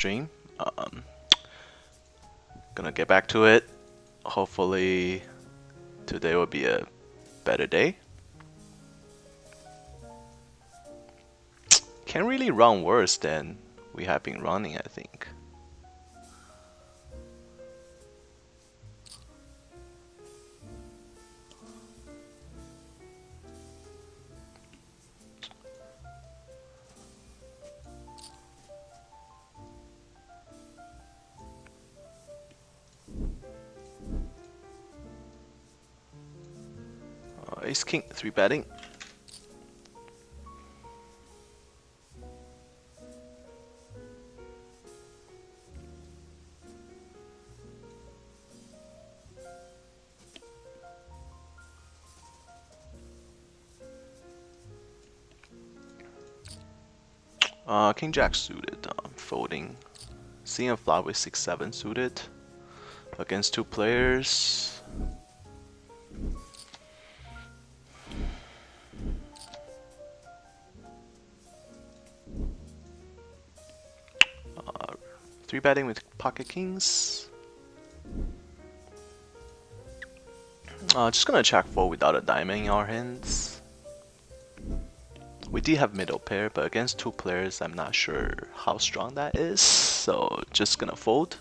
stream. Gonna get back to it. Hopefully today will be a better day. Can't really run worse than we have been running, I think. Ace King, 3 betting. King Jack suited, folding. Seeing a flop with 6-7 suited against 2 players. Three betting with pocket kings. Just gonna check fold without a diamond in our hands. We did have middle pair, but against 2 players, I'm not sure how strong that is. So just gonna fold.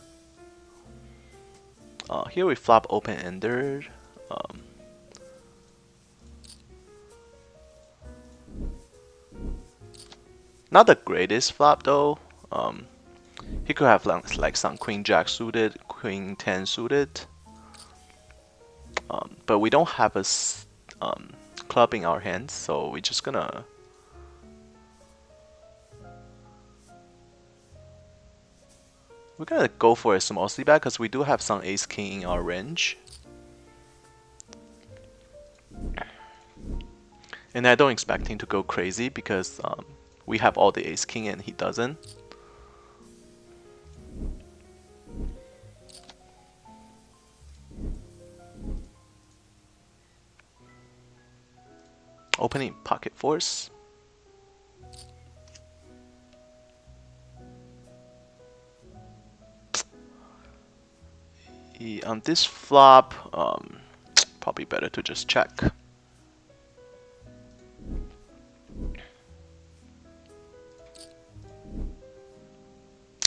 Here we flop open-ended. Not the greatest flop though. He could have like some Queen Jack suited, Queen 10 suited. But we don't have a club in our hands, so we're just gonna go for a small c-bet because we do have some ace king in our range. And I don't expect him to go crazy because we have all the ace king and he doesn't. Opening pocket fours. On this flop, probably better to just check.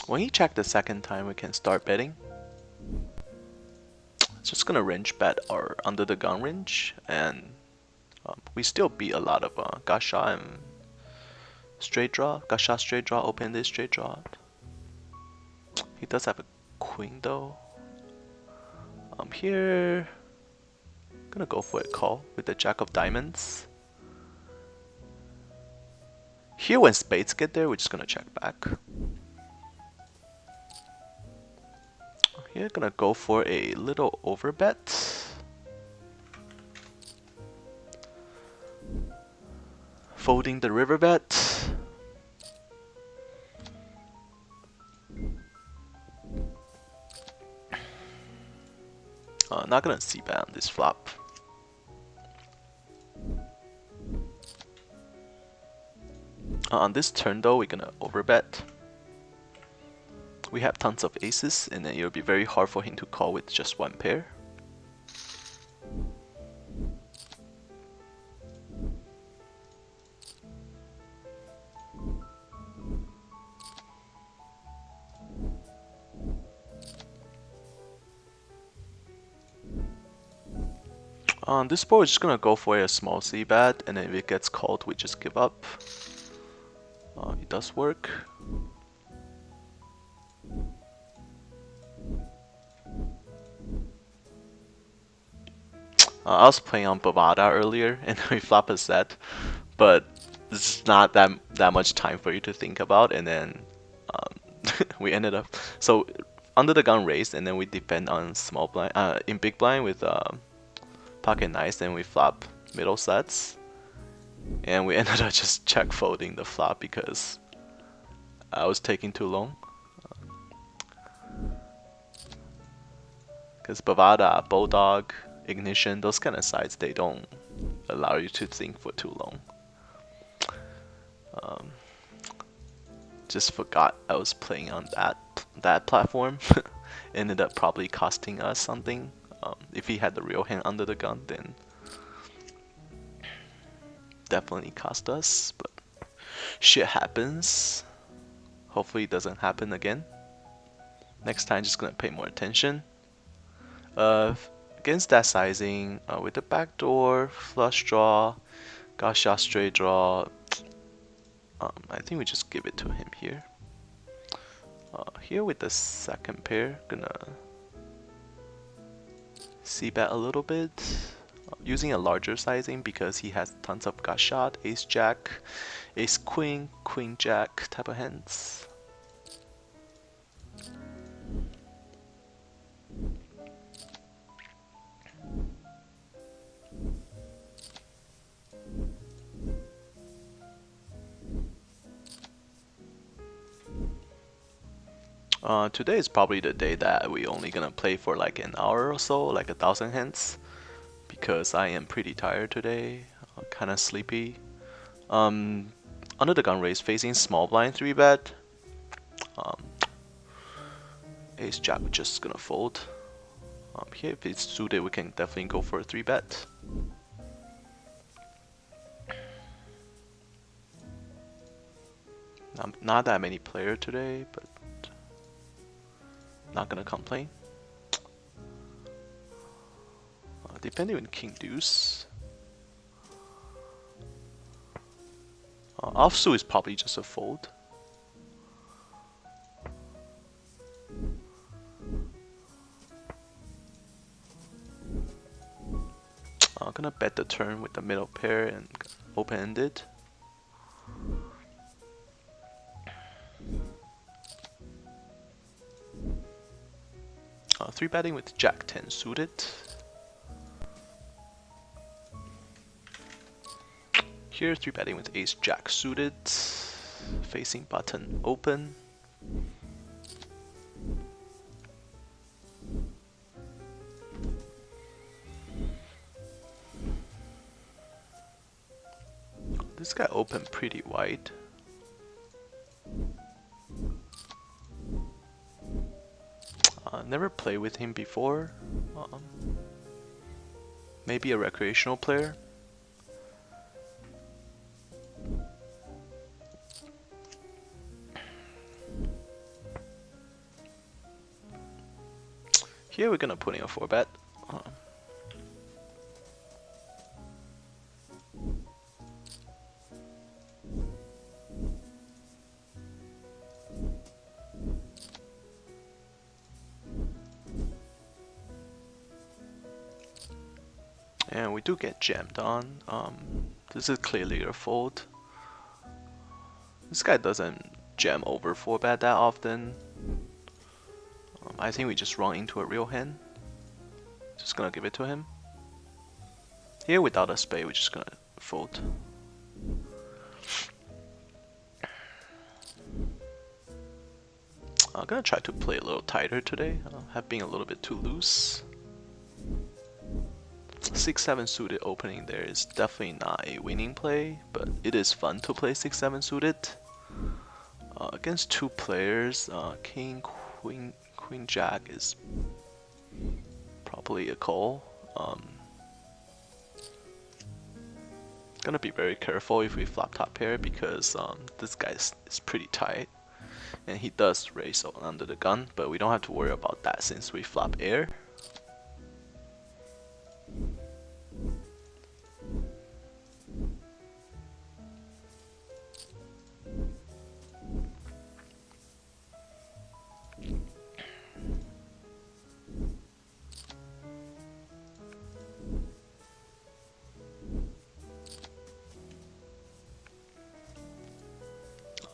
When he checked the second time, we can start betting. Just gonna range bet our under the gun range, and we still beat a lot of gacha and straight draw. Gacha straight draw, open this straight draw. He does have a queen though. Here, gonna go for a call with the jack of diamonds. Here when spades get there, we're just gonna check back. Here, gonna go for a little overbet. Folding the river bet. Not gonna c-bet on this flop. On this turn though, we're gonna overbet. We have tons of aces, and then it'll be very hard for him to call with just one pair. On this board, we're just gonna go for a small c-bet, and then if it gets called, we just give up. It does work. I was playing on Bovada earlier, and we flop a set, but it's not that much time for you to think about, and then we ended up so under the gun raised, and then we defend on small blind, in big blind with pocket nines, and we flop middle sets, and we ended up just check folding the flop because I was taking too long. Because Bovada, Bulldog, Ignition, those kind of sides, they don't allow you to think for too long. Just forgot I was playing on that. that platform ended up probably costing us something. If he had the real hand under the gun, then definitely cost us. But shit happens. Hopefully it doesn't happen again. Next time, just gonna pay more attention. Against that sizing, with the backdoor, flush draw, got shot straight draw, I think we just give it to him here. Here with the second pair, gonna c-bet a little bit, using a larger sizing because he has tons of got shot, ace jack, ace queen, queen jack type of hands. Today is probably the day that we only gonna play for like an hour or so, like 1,000 hands, because I am pretty tired today, kind of sleepy. Under the gun raise facing small blind 3-bet. Ace jack we're just gonna fold. Here if it's suited we can definitely go for a 3-bet. Not that many player today, but not gonna complain. Depending on king deuce. Offsuit is probably just a fold. I'm gonna bet the turn with the middle pair and open-ended. 3-betting with Jack 10 suited. Here 3-betting with Ace Jack suited, facing button open. This guy opened pretty wide. Never played with him before. Maybe a recreational player. Here we're gonna put in a 4-bet. And we do get jammed on. This is clearly a fold. This guy doesn't jam over 4-bet that often. I think we just run into a real hand. Just gonna give it to him. Here without a spade, we're just gonna fold. I'm gonna try to play a little tighter today. Have been a little bit too loose. 6-7 suited opening there is definitely not a winning play, but it is fun to play 6-7 suited. Against two players, king, queen, queen jack is probably a call. Gonna be very careful if we flop top pair because this guy is pretty tight. And he does raise under the gun, but we don't have to worry about that since we flop air.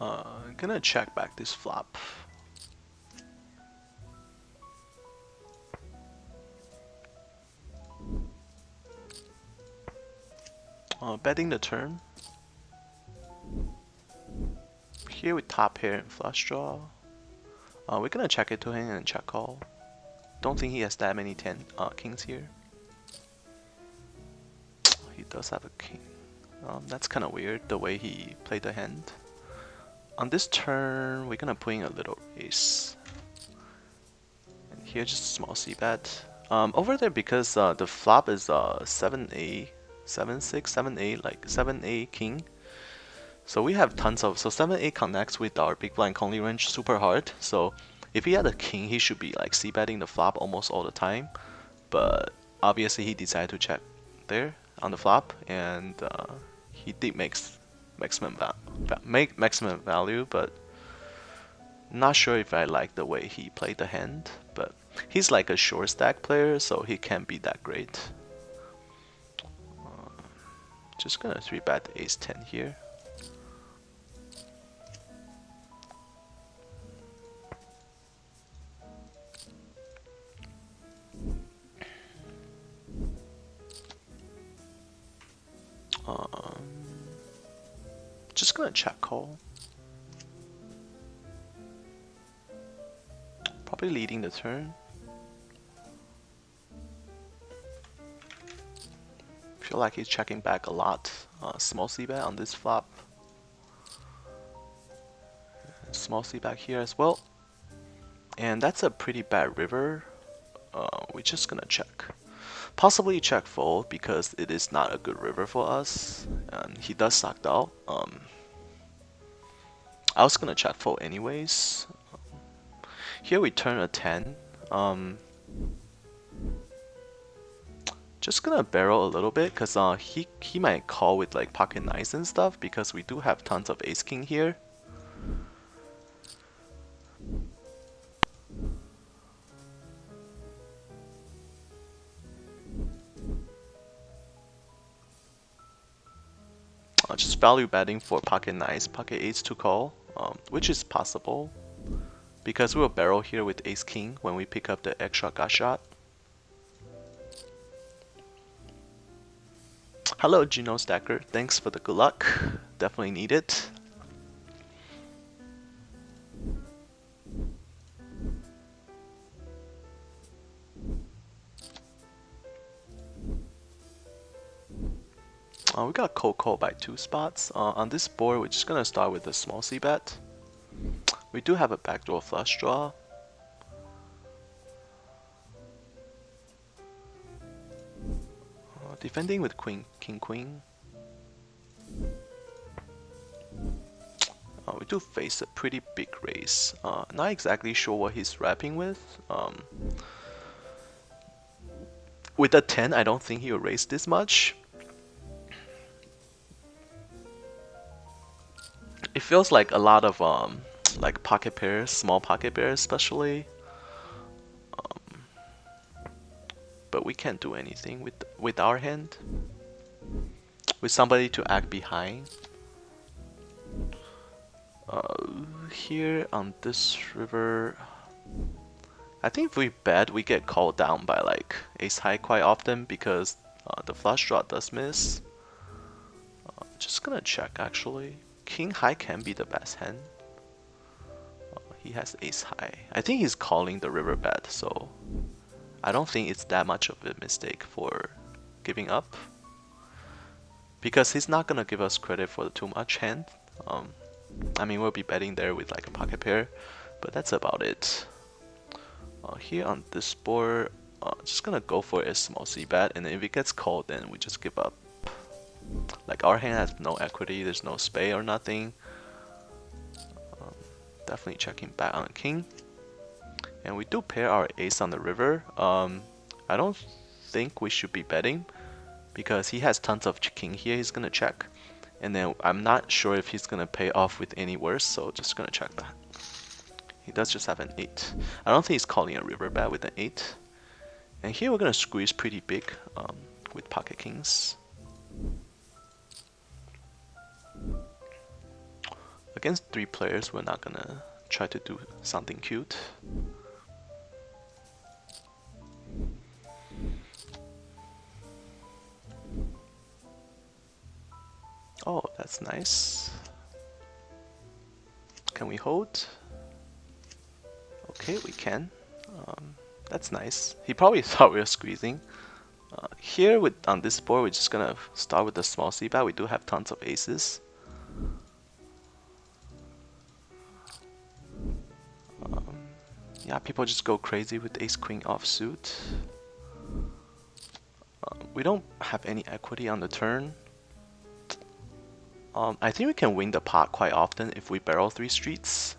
I'm gonna check back this flop. Betting the turn. Here with top pair and flush draw. We're gonna check it to him and check call. Don't think he has that many kings here. He does have a king. That's kind of weird the way he played the hand. On this turn, we're gonna put in a little ace. Here, just a small C bet. Over there, because the flop is 7A, 7-6, 7A, like 7A king. So we have tons of, so 7A connects with our big blind calling range super hard. So if he had a king, he should be like C betting the flop almost all the time. But obviously he decided to check there on the flop, and he did maximum value, but not sure if I like the way he played the hand. But he's like a short stack player, so he can't be that great. Just gonna 3-bet ace 10 here. Just gonna check call. Probably leading the turn. Feel like he's checking back a lot. Small C bet on this flop. Small C back here as well. And that's a pretty bad river. We're just gonna check. Possibly check fold because it is not a good river for us. And he does suck out. I was gonna check fold anyways. Here we turn a 10. Just gonna barrel a little bit because he might call with like pocket nines and stuff because we do have tons of ace king here. Just value betting for pocket nines, pocket eights to call, which is possible because we'll barrel here with ace king when we pick up the extra gut shot. Hello Gino Stacker, thanks for the good luck, definitely need it. We got cold call by 2 spots. On this board, we're just gonna start with a small C bet. We do have a backdoor flush draw. Defending with queen, king, queen. We do face a pretty big raise. Not exactly sure what he's wrapping with. With a 10, I don't think he'll raise this much. It feels like a lot of like pocket pairs, small pocket pairs especially. But we can't do anything with our hand. With somebody to act behind. Here on this river, I think if we bet, we get called down by like ace high quite often because the flush draw does miss. Just gonna check actually. King high can be the best hand. He has ace high. I think he's calling the river bet, so I don't think it's that much of a mistake for giving up. Because he's not gonna give us credit for the too much hand. I mean, we'll be betting there with like a pocket pair, but that's about it. Here on this board, just gonna go for a small C bet, and if it gets called, then we just give up. Like our hand has no equity, there's no spade or nothing. Definitely checking back on king. And we do pair our ace on the river. I don't think we should be betting because he has tons of king here, he's gonna check. And then I'm not sure if he's gonna pay off with any worse, so just gonna check that. He does just have an 8. I don't think he's calling a river bet with an 8. And here we're gonna squeeze pretty big with pocket kings. Against 3 players, we're not gonna try to do something cute. Oh, that's nice. Can we hold? Okay, we can. That's nice. He probably thought we were squeezing. Here on this board, we're just gonna start with the small C bet. We do have tons of aces. Yeah, people just go crazy with ace queen offsuit. We don't have any equity on the turn. I think we can win the pot quite often if we barrel 3 streets.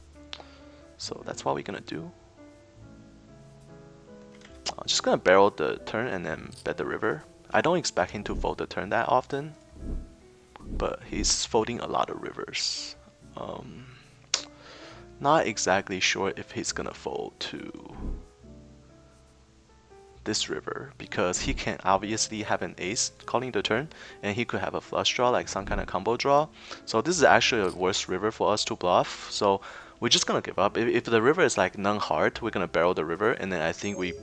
So that's what we're gonna do. Just gonna barrel the turn and then bet the river. I don't expect him to fold the turn that often, but he's folding a lot of rivers. Not exactly sure if he's gonna fold to this river because he can obviously have an ace calling the turn and he could have a flush draw, like some kind of combo draw. So this is actually a worse river for us to bluff. So we're just gonna give up. If the river is like non-hard, we're gonna barrel the river, and then I think we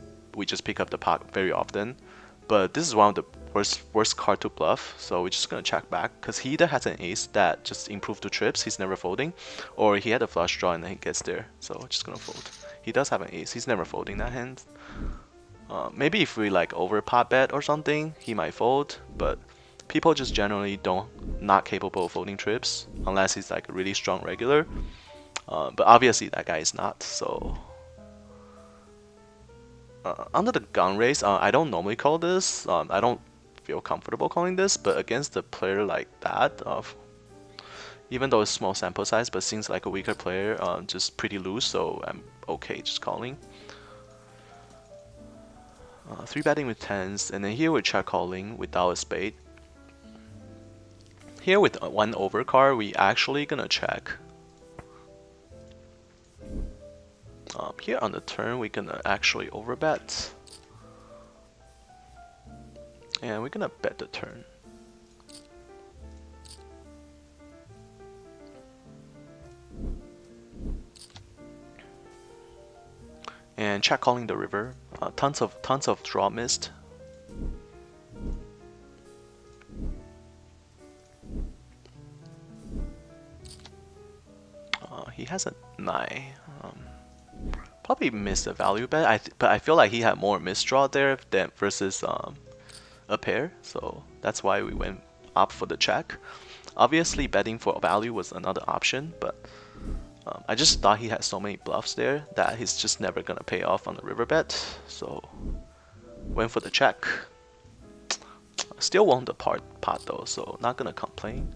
just pick up the pot very often. But this is one of the worst card to bluff, so we're just gonna check back because he either has an ace that just improved to trips, he's never folding, or he had a flush draw and then he gets there. So we're just gonna fold. He does have an ace, he's never folding that hand. Maybe if we like over pot bet or something, he might fold, but people just generally not capable of folding trips unless he's like a really strong regular. But obviously that guy is not, so under the gun race, I don't normally call this. I don't feel comfortable calling this, but against a player like that, even though it's small sample size, but seems like a weaker player, just pretty loose, so I'm okay just calling. 3-betting with tens, and then here we're check calling without a spade. Here with one overcard, we actually gonna check. Here on the turn, we're gonna actually overbet. And we're gonna bet the turn. And check calling the river. Tons of draw missed. He has a 9. Probably missed a value bet. But I feel like he had more misdraw there than versus a pair, so that's why we went up for the check. Obviously, betting for value was another option, but I just thought he had so many bluffs there that he's just never gonna pay off on the river bet, so went for the check. Still won the pot though, so not gonna complain.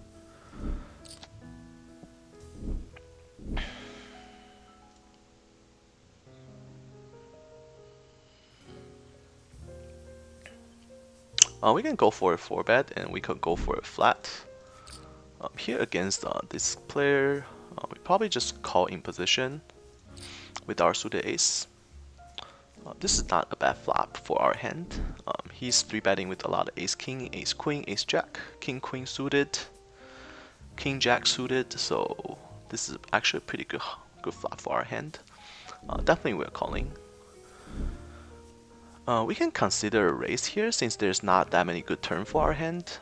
We can go for a 4-bet and we could go for a flat. Here against this player, we probably just call in position with our suited ace. This is not a bad flop for our hand. He's 3-betting with a lot of ace king, ace queen, ace jack, king queen suited, king jack suited. So this is actually a pretty good flop for our hand. Definitely we're calling. We can consider a raise here since there's not that many good turns for our hand.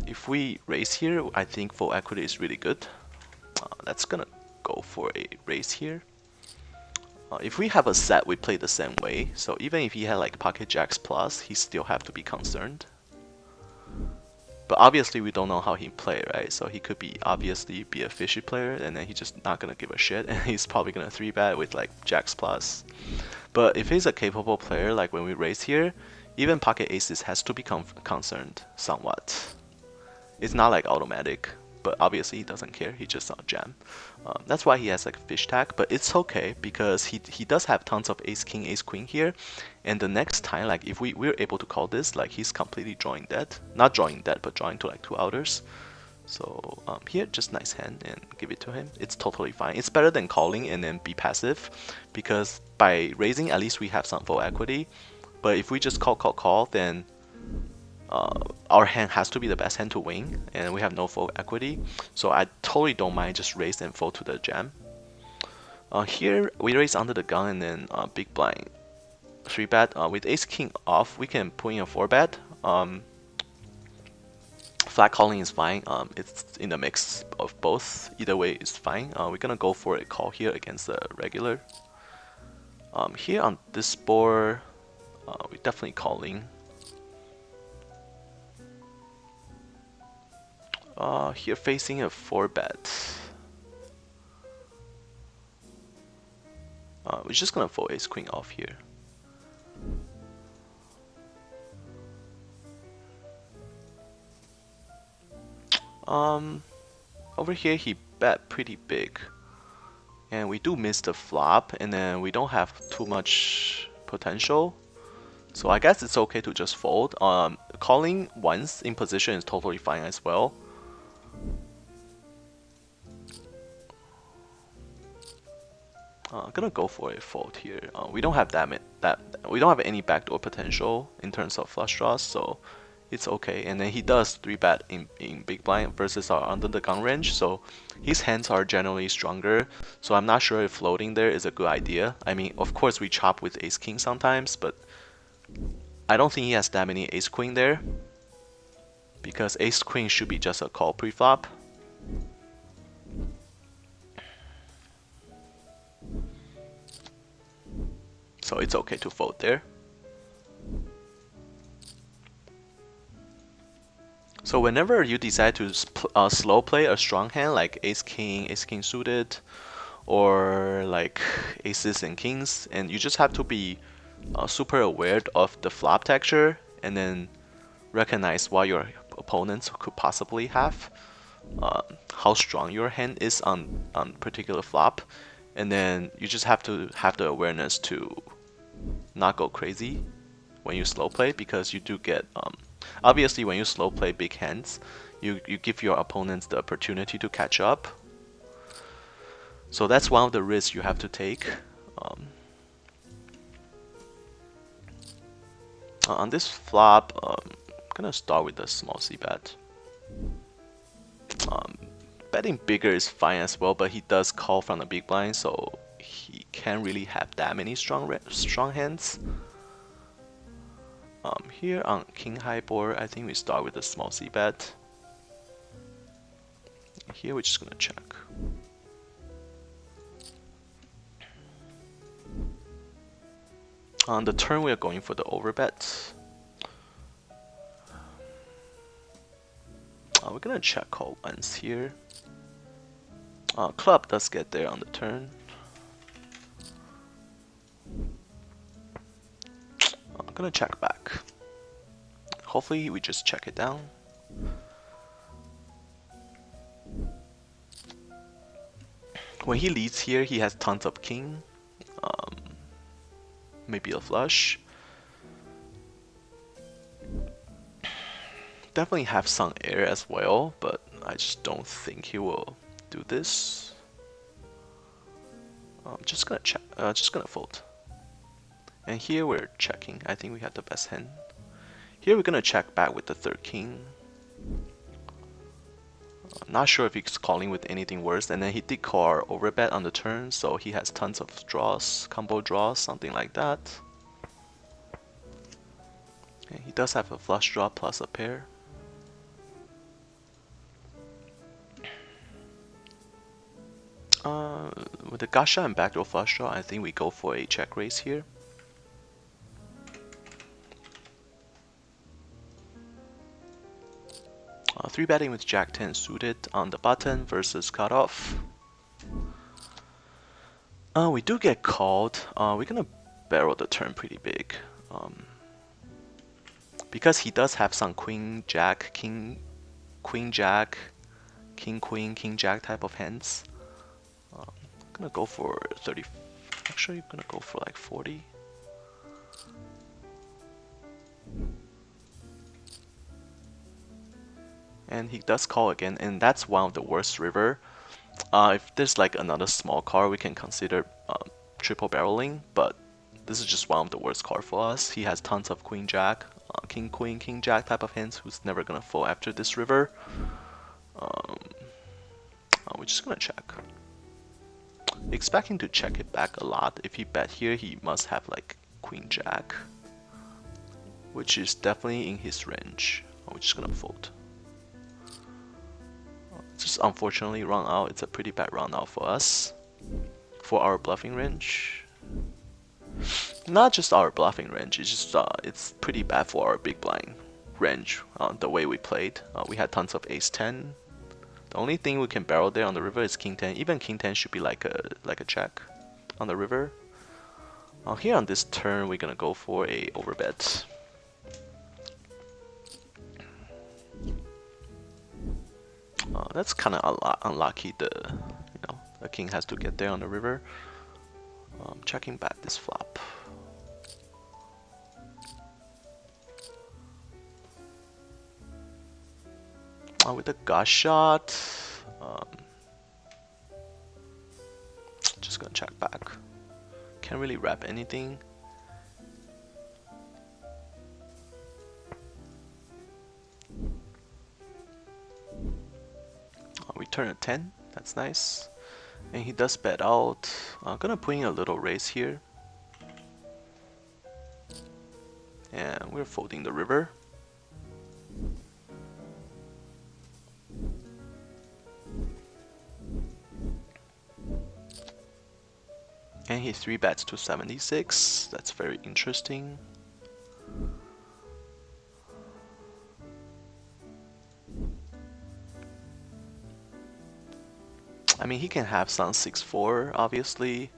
If we raise here, I think full equity is really good. That's gonna go for a raise here. If we have a set, we play the same way. So even if he had like pocket jacks plus, he still have to be concerned. But obviously we don't know how he play, right? So he could obviously be a fishy player and then he's just not gonna give a shit and he's probably gonna 3-bet with like jacks plus. But if he's a capable player, like when we raise here, even pocket aces has to be concerned somewhat. It's not like automatic, but obviously he doesn't care, he just jam. That's why he has like a fish tag, but it's okay because he does have tons of ace king, ace queen here, and the next time, like if we're able to call this, like he's completely drawing dead. Not drawing dead, but drawing to like 2 outers. So here, just nice hand and give it to him. It's totally fine. It's better than calling and then be passive, because by raising at least we have some full equity. But if we just call, then our hand has to be the best hand to win, and we have no full equity. So I totally don't mind just raise and fold to the jam. Here we raise under the gun and then big blind 3-bet. With ace king off, we can put in a 4-bet. Flat calling is fine. It's in the mix of both. Either way is fine. We're gonna go for a call here against the regular. Here on this board, we're definitely calling. Here facing a 4-bet. We're just gonna fold ace queen off here. Over here he bet pretty big, and we do miss the flop, and then we don't have too much potential. So I guess it's okay to just fold. Calling once in position is totally fine as well. I'm gonna go for a fold here. We don't have we don't have any backdoor potential in terms of flush draws, so it's okay. And then he does 3-bet in big blind versus our under the gun range, so his hands are generally stronger. So I'm not sure if floating there is a good idea. I mean, of course we chop with ace king sometimes, but I don't think he has that many ace queen there, because ace queen should be just a call pre-flop. So it's okay to fold there. So whenever you decide to slow play a strong hand like ace king suited, or like aces and kings, and you just have to be super aware of the flop texture, and then recognize what your opponents could possibly have, how strong your hand is on particular flop, and then you just have to have the awareness to not go crazy when you slow play, because you do get obviously when you slow play big hands, you give your opponents the opportunity to catch up. So that's one of the risks you have to take. On this flop, I'm gonna start with a small c bet. Betting bigger is fine as well, but he does call from the big blind, so he can't really have that many strong hands. Here on king high board, I think we start with a small c bet. Here we're just gonna check. On the turn, we are going for the overbet. We're gonna check call once here. Club does get there on the turn. I'm gonna check back. Hopefully we just check it down. When he leads here, he has tons of king. Maybe a flush. Definitely have some air as well, but I just don't think he will do this. I'm just gonna check. Just gonna fold. And here we're checking. I think we have the best hand. Here we're gonna check back with the third king. Not sure if he's calling with anything worse. And then he did call our overbet on the turn, so he has tons of draws, combo draws, something like that. Okay, he does have a flush draw plus a pair. With the gacha and backdoor flush draw, I think we go for a check raise here. Three betting with Jack 10 suited on the button versus cutoff. We do get called. We're gonna barrel the turn pretty big. Because he does have some queen jack, king queen jack, king queen, king jack type of hands. I'm gonna go for 30. Actually, I'm gonna go for like 40. And he does call again, and that's one of the worst river. If there's like another small card, we can consider triple barreling, but this is just one of the worst cards for us. He has tons of queen jack, king queen, king jack type of hands who's never gonna fold after this river. We're just gonna check. Expecting to check it back a lot. If he bet here, he must have like queen jack, which is definitely in his range. We're just gonna fold. Just unfortunately run out. It's a pretty bad run out for us, for our bluffing range. Not just our bluffing range, it's just it's pretty bad for our big blind range. The way we played, we had tons of ace 10. The only thing we can barrel there on the river is king 10. Even king 10 should be like a check on the river. Here on this turn, we're gonna go for a overbet. That's kind of unlucky. The king has to get there on the river. Checking back this flop. With the gut shot, just gonna check back. Can't really wrap anything. We turn a 10, that's nice. And he does bet out. I'm gonna put in a little raise here. And we're folding the river. And he 3-bets to 76. That's very interesting. I mean, he can have some 6-4, obviously.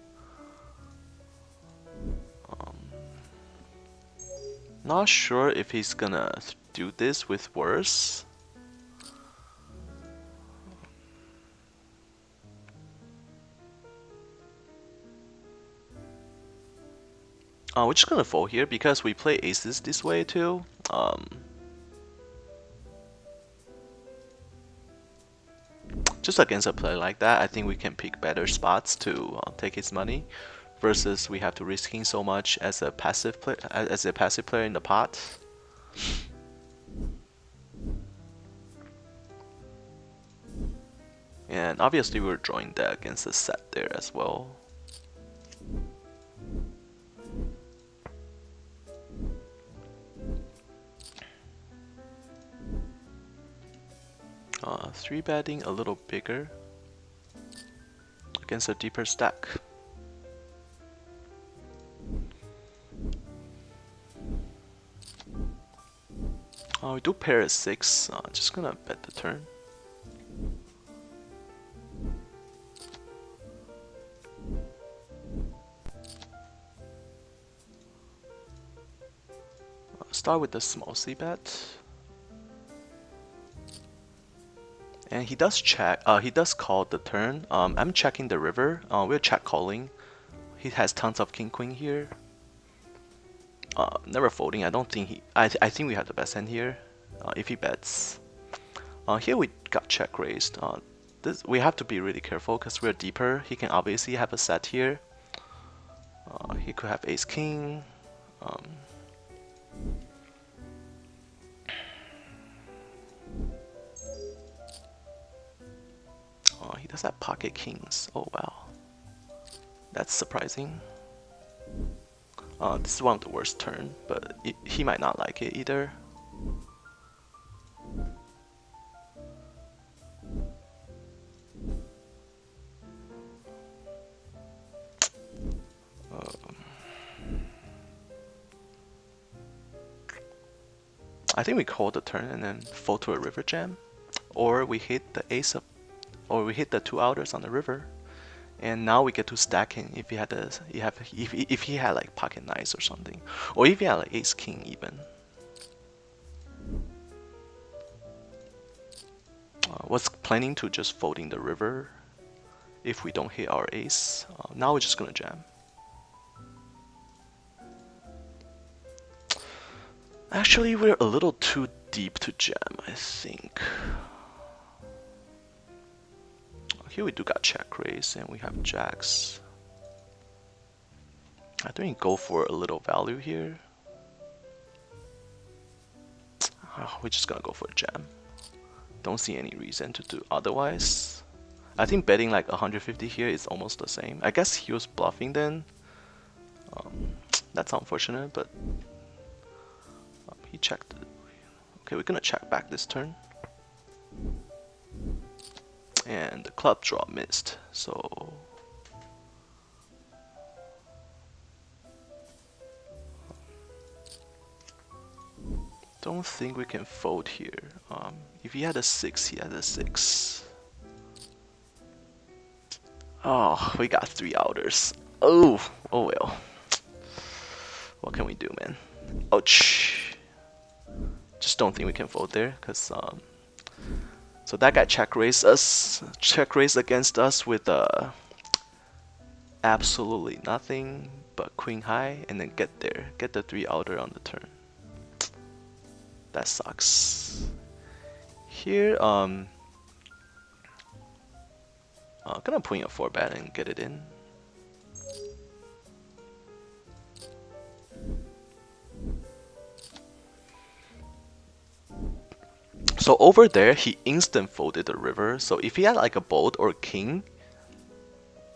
Not sure if he's gonna do this with worse. We're just gonna fold here because we play aces this way too. Just against a play like that, I think we can pick better spots to take his money, versus we have to risking so much as a passive player in the pot. And obviously we're drawing that against the set there as well. Three betting a little bigger against a deeper stack. We do pair at 6. Just gonna bet the turn. Start with the small C bet. And he does check. He does call the turn. I'm checking the river. We're check calling. He has tons of king queen here. Never folding. I don't think he. I think we have the best hand here. If he bets. Here we got check raised. This we have to be really careful because we're deeper. He can obviously have a set here. He could have ace king. He does have pocket kings. Oh wow, that's surprising. This is one of the worst turn, but he might not like it either. I think we call the turn and then fold to a river jam, or we hit the ace up, or we hit the 2 outers on the river, and now we get to stacking if he had if he had like pocket nines or something, or if he had like ace king even. Was planning to just folding the river if we don't hit our ace. Now we're just gonna jam. Actually, we're a little too deep to jam, I think. Here we do got check raise and we have jacks. I think we go for a little value here. We're just gonna go for a jam. Don't see any reason to do otherwise. I think betting like 150 here is almost the same. I guess he was bluffing then. That's unfortunate, but he checked. Okay, we're gonna check back this turn. And the club draw missed, so don't think we can fold here. If he had a 6, he had a 6. Oh, we got 3 outers. Oh well. What can we do, man? Ouch. Just don't think we can fold there, because so that guy check raised against us with absolutely nothing but queen high, and then get the 3 outer on the turn. That sucks. Here, I'm gonna put in a 4-bet and get it in. So over there, he instant folded the river. So if he had like a bolt or a king,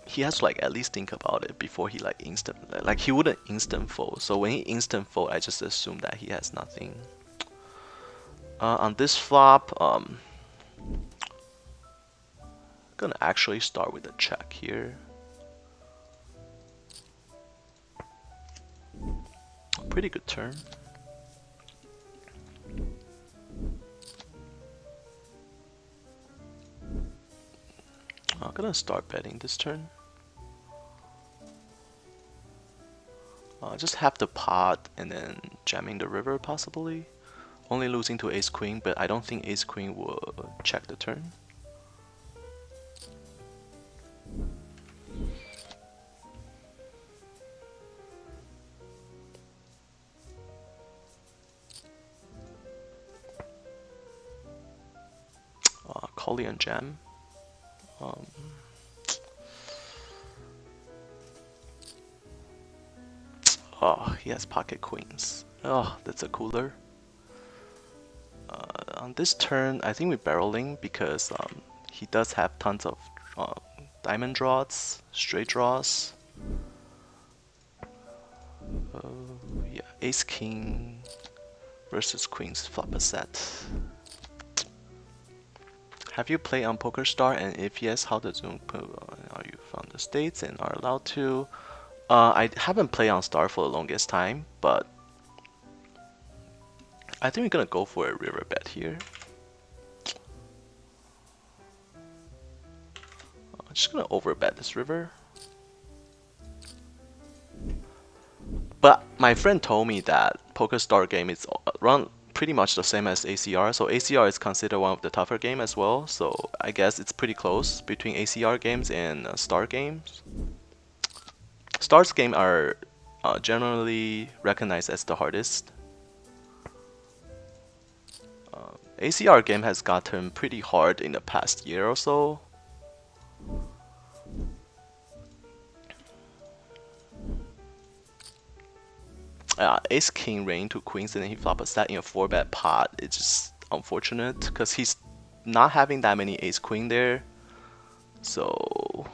he has to like at least think about it before he like like he wouldn't instant fold. So when he instant fold, I just assume that he has nothing. On this flop, gonna actually start with a check here. Pretty good turn. I'm gonna start betting this turn. Just have the pot and then jamming the river possibly. Only losing to ace queen, but I don't think ace queen will check the turn. Collie and jam. Oh, he has pocket queens. Oh, that's a cooler. On this turn, I think we're barreling because he does have tons of diamond draws, straight draws. Yeah, ace king versus queens flop a set. Have you played on PokerStar, and if yes, how does Zoom? Are you from the States and are allowed to? I haven't played on Star for the longest time, but I think we're gonna go for a river bet here. I'm just gonna overbet this river. But my friend told me that PokerStar game is run pretty much the same as ACR, so ACR is considered one of the tougher game as well, so I guess it's pretty close between ACR games and Star games. Star's game are generally recognized as the hardest. ACR game has gotten pretty hard in the past year or so. Ace king ran to queens and then he flop a set in a 4-bet pot. It's just unfortunate because he's not having that many ace queen there, so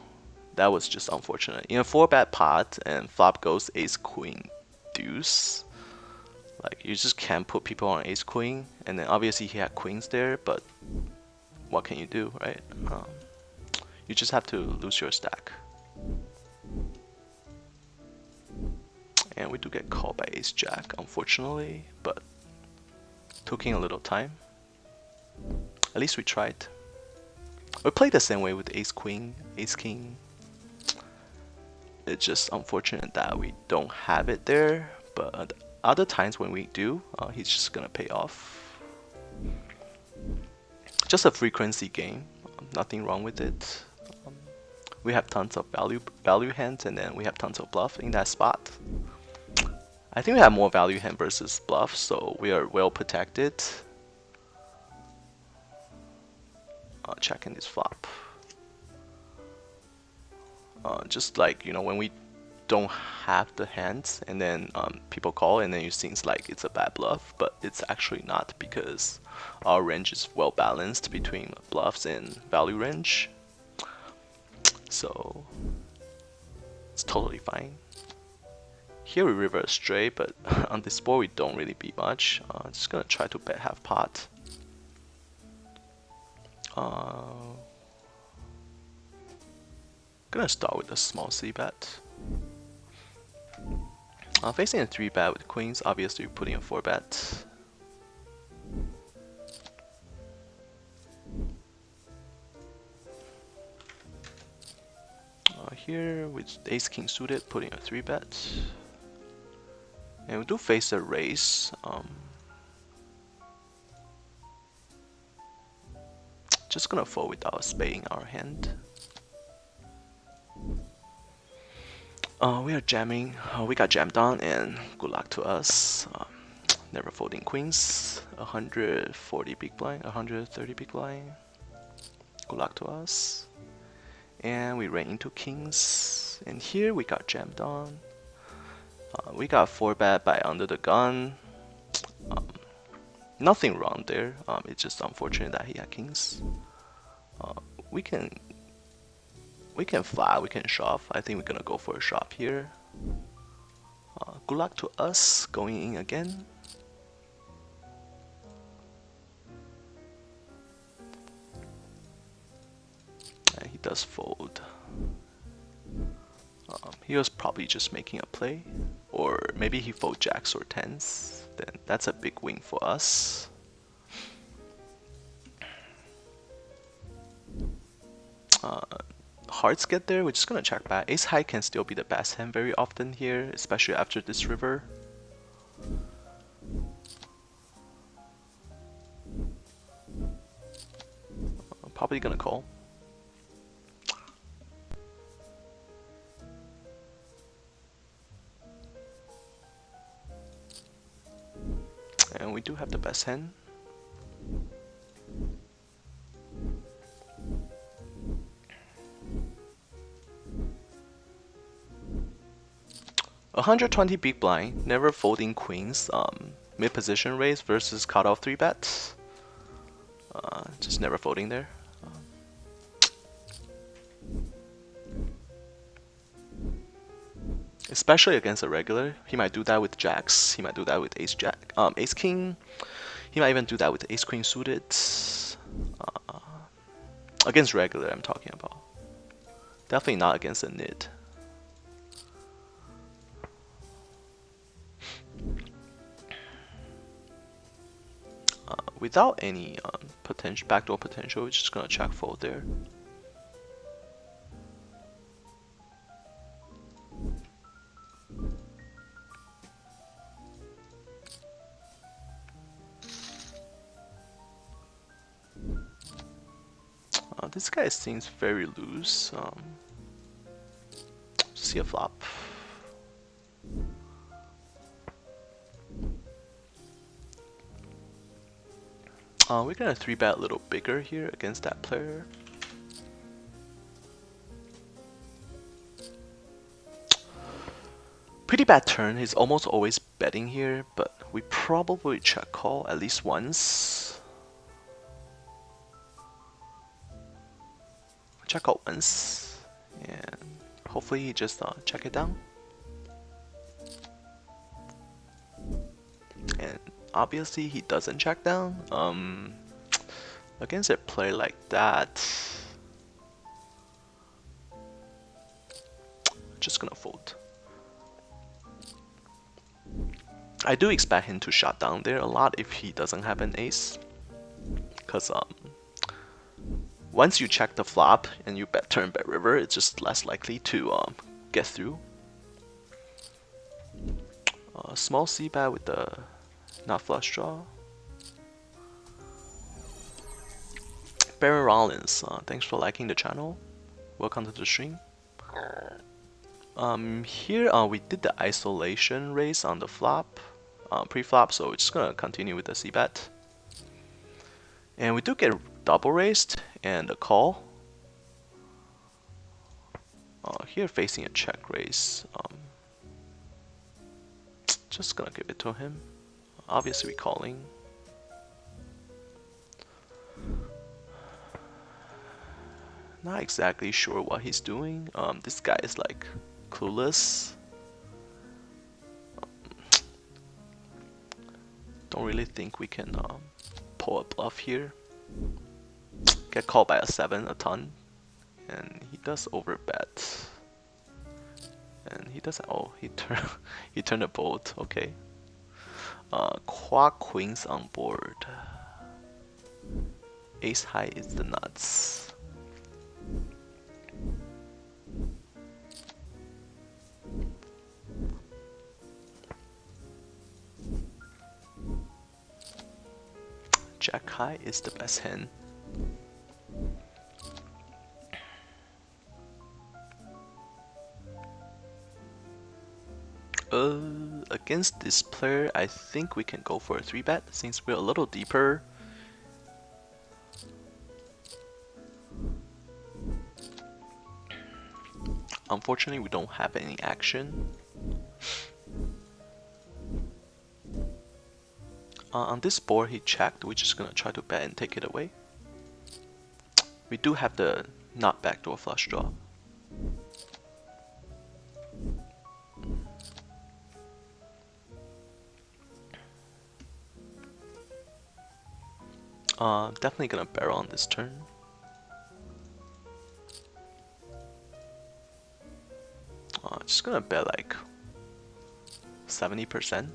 that was just unfortunate. In a 4-bet pot and flop goes ace queen deuce, like you just can't put people on ace queen, and then obviously he had queens there, but what can you do, right? You just have to lose your stack. And we do get called by ace jack, unfortunately, but taking a little time. At least we tried. We played the same way with ace queen, ace king. It's just unfortunate that we don't have it there, but other times when we do, he's just gonna pay off. Just a frequency game, nothing wrong with it. We have tons of value hands, and then we have tons of bluff in that spot. I think we have more value hand versus bluff, so we are well protected. Checking this flop. Just like, you know, when we don't have the hands and then people call and then it seems like it's a bad bluff, but it's actually not because our range is well balanced between bluffs and value range. So it's totally fine. Here we river straight, but on this board we don't really beat much. Just gonna try to bet half pot. Gonna start with a small c-bet. Facing a 3-bet with queens, obviously we're putting a 4-bet. Here with ace king suited, putting a 3-bet. And we do face a raise. Just gonna fold without a spade in our hand. We are jamming. We got jammed on, and good luck to us. Never folding queens. 140 big blind, 130 big blind. Good luck to us. And we ran into kings. And here we got jammed on. We got 4-bet by under the gun. Nothing wrong there. It's just unfortunate that he had kings. We can flat, we can shove. I think we're gonna go for a shove here. Good luck to us going in again. And he does fold. He was probably just making a play, or maybe he fold jacks or tens. Then that's a big win for us. Hearts get there, we're just gonna check back. Ace high can still be the best hand very often here, especially after this river. I'm probably gonna call. And we do have the best hand. A 120 big blind, never folding queens, mid position raise versus cutoff 3-bet. Just never folding there. Especially against a regular, he might do that with jacks. He might do that with ace jack, ace king. He might even do that with ace queen suited. Against regular, I'm talking about. Definitely not against a nid. Without any potential backdoor potential, we're just gonna check fold there. This guy seems very loose. See a flop. We're gonna 3-bet a little bigger here against that player. Pretty bad turn. He's almost always betting here, but we probably check call at least once. Check out once, and hopefully he just check it down. And obviously he doesn't check down. Against a play like that, just gonna fold. I do expect him to shut down there a lot if he doesn't have an ace, because once you check the flop and you bet turn bet river, it's just less likely to get through. Small C bet with the not flush draw. Baron Rollins, thanks for liking the channel. Welcome to the stream. Here we did the isolation raise on the flop, pre-flop, so we're just gonna continue with the C bet. And we do get double raised and a call. Here facing a check raise. Just gonna give it to him. Obviously we calling. Not exactly sure what he's doing. This guy is like clueless. Don't really think we can pull a bluff here. Get called by a 7 a ton, and he does overbet. And he doesn't. Oh, he turned a bolt. Okay. Quad queens on board. Ace high is the nuts. Jack high is the best hand. Against this player, I think we can go for a 3-bet since we're a little deeper. Unfortunately, we don't have any action. On this board, he checked. We're just gonna try to bet and take it away. We do have the not backdoor flush draw. Definitely gonna barrel on this turn. Just gonna bet like 70%.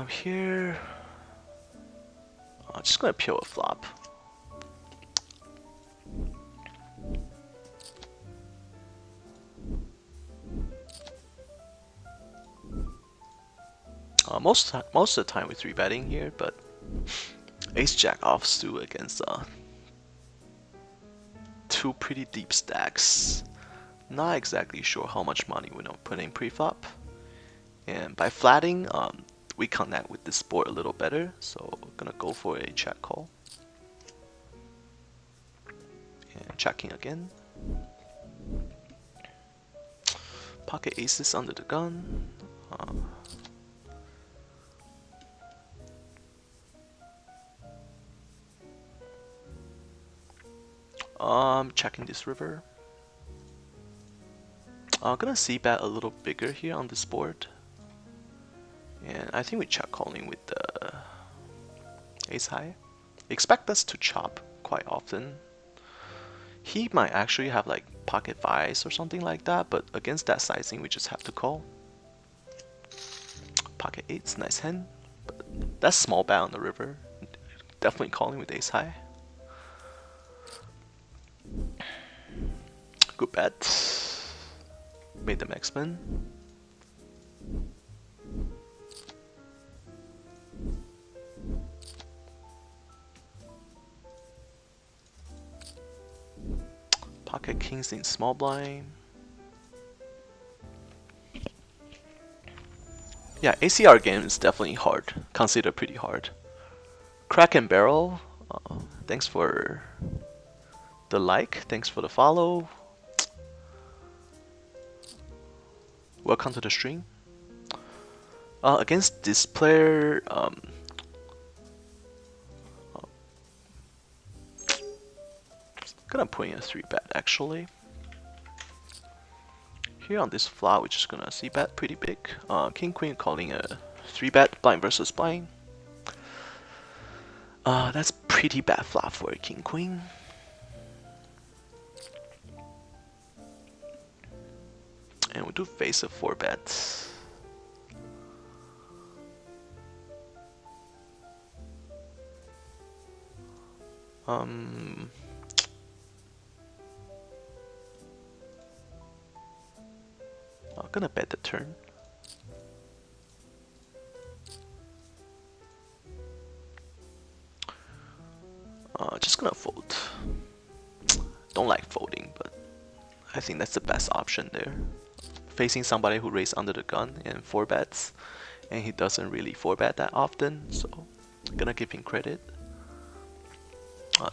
Here, just gonna peel a flop. Most of the time we're 3-betting here, but Ace Jack offsuit against two pretty deep stacks. Not exactly sure how much money we're gonna put in pre-flop, and by flatting, we connect with this board a little better. So we're gonna go for a check call and checking again. Pocket aces under the gun. Checking this river. I'm gonna c-bet a little bigger here on this board, and I think we check calling with the ace high. Expect us to chop quite often. He might actually have like pocket fives or something like that, but against that sizing, we just have to call. Pocket eights, nice hand, but that's small bet on the river. Definitely calling with ace high. Good bet. Made them X-Men. Pocket kings in small blind. Yeah, ACR game is definitely hard. Considered pretty hard. Crack and barrel. Thanks for the like. Thanks for the follow. Welcome to the stream. Against this player, gonna put in a 3-bet actually. Here on this flop, we're just gonna c-bet pretty big. King Queen calling a 3-bet blind versus blind. That's pretty bad flop for a King Queen. And we do face a 4-bet. I'm gonna bet the turn. Just gonna fold. Don't like folding, but I think that's the best option there. Facing somebody who raised under the gun and 4-bets, and he doesn't really 4-bet that often, so I'm gonna give him credit.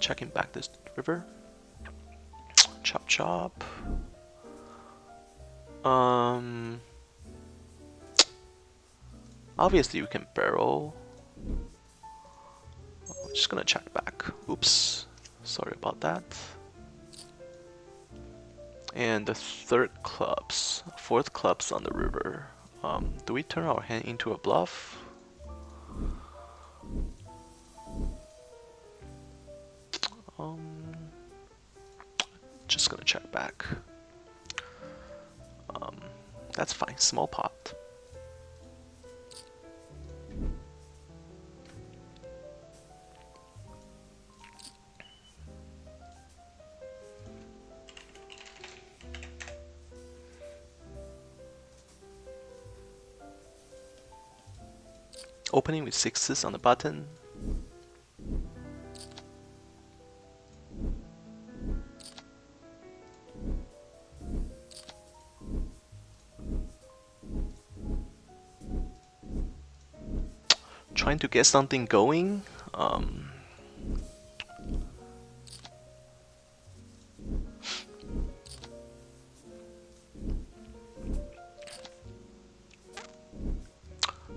Checking back this river. Chop chop. Obviously we can barrel. Just gonna check back. Oops, sorry about that. And the fourth clubs on the river. Do we turn our hand into a bluff? Just gonna check back. That's fine, small pot. Opening with sixes on the button. Trying to get something going.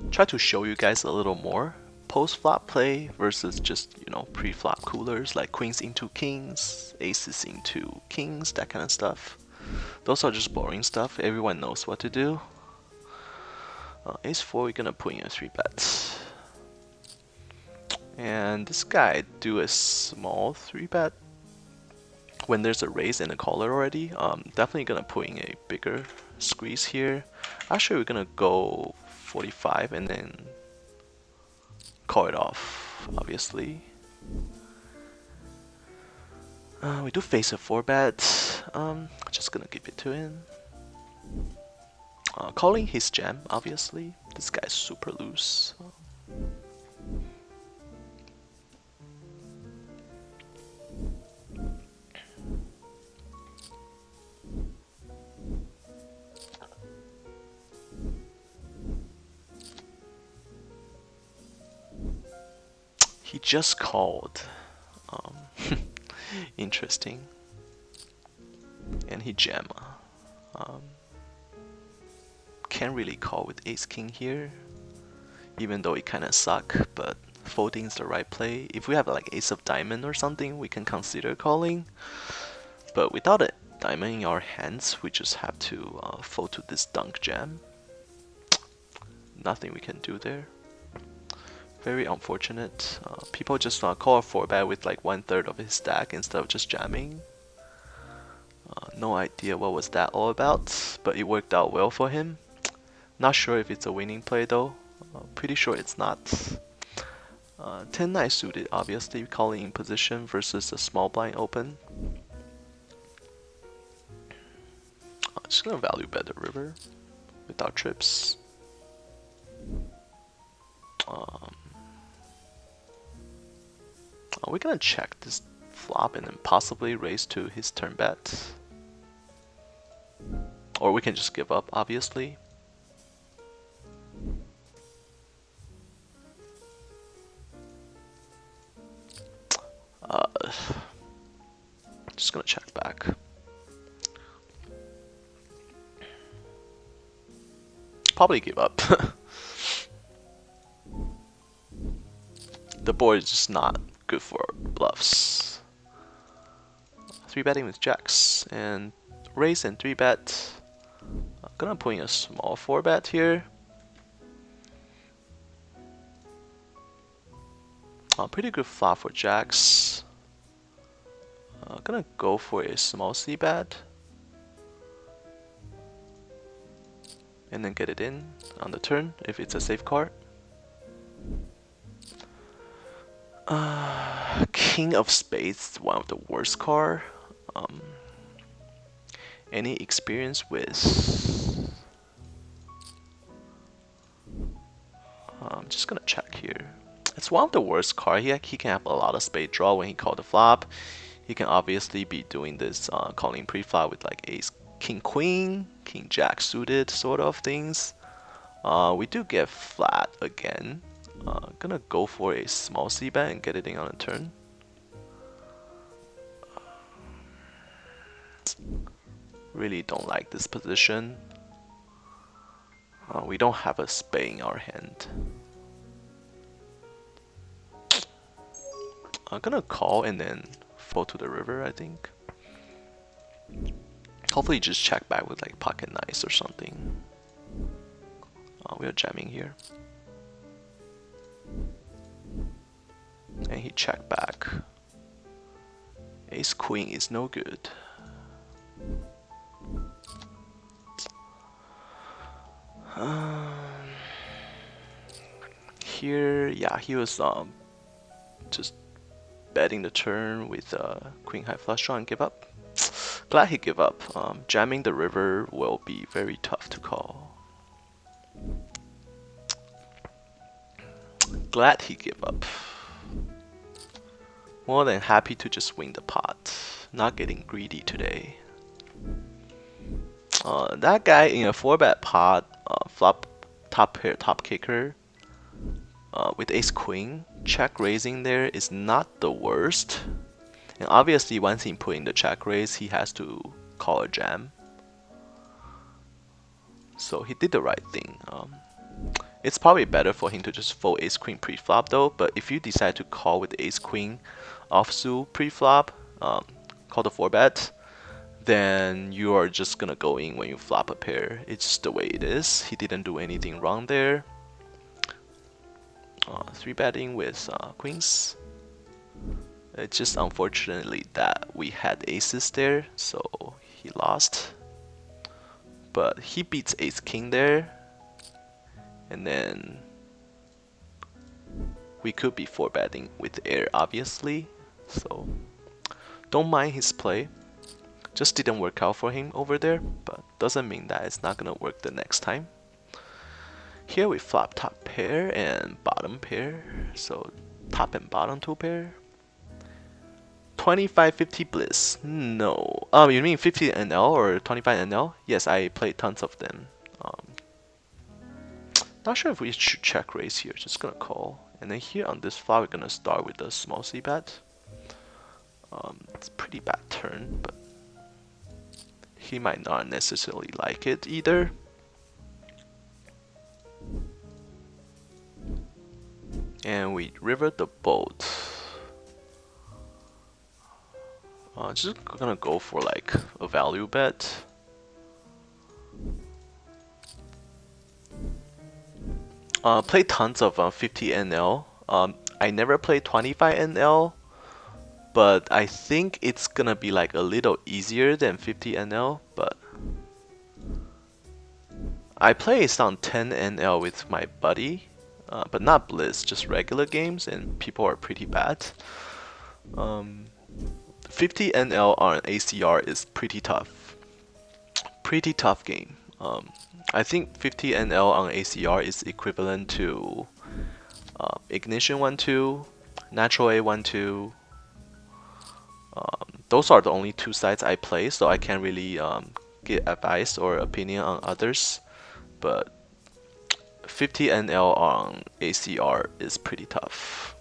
Try to show you guys a little more post-flop play versus just, you know, pre-flop coolers like queens into kings, aces into kings, that kind of stuff. Those are just boring stuff. Everyone knows what to do. Ace 4, we're gonna put in a 3-bet. And this guy do a small 3-bet when there's a raise and a caller already. Definitely gonna put in a bigger squeeze here. Actually, we're gonna go 45 and then call it off, obviously. We do face a 4-bet. Just gonna give it to him. Calling his jam, obviously. This guy's super loose. He just called. Interesting. And he jam. Can't really call with ace king here, even though it kind of suck, but folding is the right play. If we have like ace of diamond or something, we can consider calling, but without a diamond in our hands, we just have to fold to this dunk jam. Nothing we can do there. Very unfortunate. People just call a 4-bet with like 1/3 of his stack instead of just jamming. No idea what was that all about, but it worked out well for him. Not sure if it's a winning play though. Pretty sure it's not. 10-9 suited, obviously calling in position versus a small blind open. Just gonna value bet the river without trips. We're gonna check this flop and then possibly raise to his turn bet. Or we can just give up, obviously. Just gonna check back. Probably give up. The board is just not good for bluffs. 3-betting with jacks and raise and 3-bet. I'm gonna put in a small 4-bet here. Pretty good flop for jacks. Gonna go for a small c-bet and then get it in on the turn if it's a safe card. King of Spades is one of the worst card. Any experience with? I'm just gonna check here. It's one of the worst card. He can have a lot of spade draw when he called the flop. He can obviously be doing this calling pre-flop with like ace, king, queen, king, jack suited sort of things. We do get flat again. Gonna go for a small c-bet and get it in on a turn. Really don't like this position. We don't have a spade in our hand. I'm gonna call and then fold to the river, I think. Hopefully just check back with like pocket nines or something. We are jamming here. And he checked back. Ace queen is no good. Here, yeah, he was just betting the turn with queen high flush draw and give up. Glad he gave up. Jamming the river will be very tough to call. glad he gave up. More than happy to just win the pot. Not getting greedy today. That guy in a 4-bet pot, flop top pair, top kicker, with ace queen, check raising there is not the worst. And obviously once he put in the check raise, he has to call a jam. So he did the right thing. It's probably better for him to just fold ace queen pre-flop though, but if you decide to call with ace queen offsuit pre-flop, call the 4-bet, then you are just gonna go in when you flop a pair. It's just the way it is. He didn't do anything wrong there. 3-betting with queens. It's just unfortunately that we had aces there, so he lost. But he beats ace king there, and then we could be 4-betting with air obviously, so don't mind his play. Just didn't work out for him over there, but doesn't mean that it's not gonna work the next time. Here we flop top pair and bottom pair, so top and bottom 2 pair. 25-50 Blitz. No. You mean 50 NL or 25 NL? Yes, I played tons of them. Not sure if we should check raise here. Just gonna call. And then here on this flop, we're gonna start with a small C bet. It's a pretty bad turn, but he might not necessarily like it either. And we river the boat. Just gonna go for like a value bet. Play tons of 50 NL. I never played 25 NL, but I think it's gonna be like a little easier than 50 NL. But I play some 10 NL with my buddy, but not Blitz, just regular games, and people are pretty bad. 50 NL on ACR is pretty tough. Pretty tough game. I think 50 NL on ACR is equivalent to Ignition 1-2, Natural A 1-2. Those are the only 2 sites I play, so I can't really get advice or opinion on others. But 50 NL on ACR is pretty tough.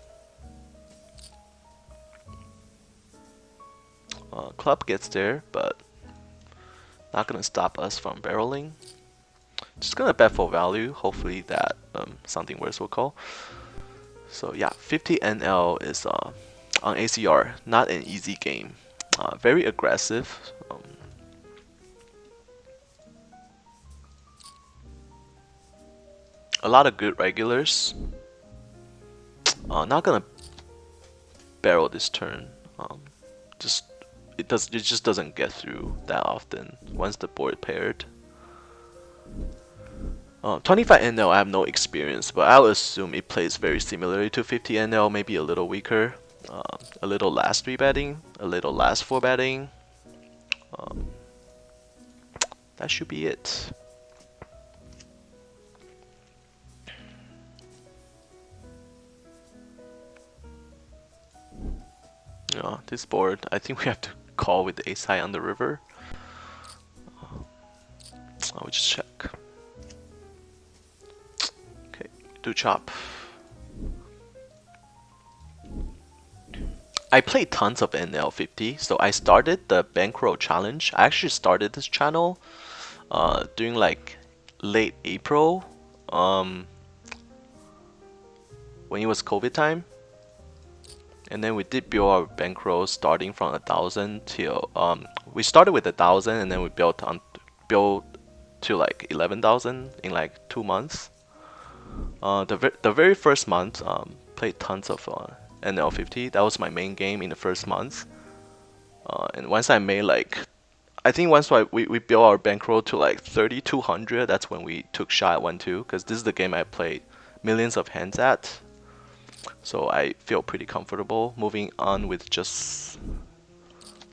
Club gets there, but not gonna stop us from barreling. Just gonna bet for value. Hopefully that something worse will call. So yeah, 50 NL is on ACR, not an easy game. Very aggressive. A lot of good regulars. Not gonna barrel this turn. It just doesn't get through that often once the board paired. 25 NL I have no experience, but I'll assume it plays very similarly to 50 NL, maybe a little weaker. A little less 3-betting, a little less 4-betting. That should be it. This board, I think we have to call with the ace high on the river. I'll just check. Okay, do chop. I played tons of NL50, so I started the bankroll challenge. I actually started this channel during like late April, when it was COVID time. And then we did build our bankroll starting from 1,000 till we started with 1,000 and then we built to like 11,000 in like 2 months. The very first month, played tons of NL50. That was my main game in the first month. And once I made like, I think once we built our bankroll to like 3,200, that's when we took shot at 1-2, because this is the game I played millions of hands at. So I feel pretty comfortable moving on with just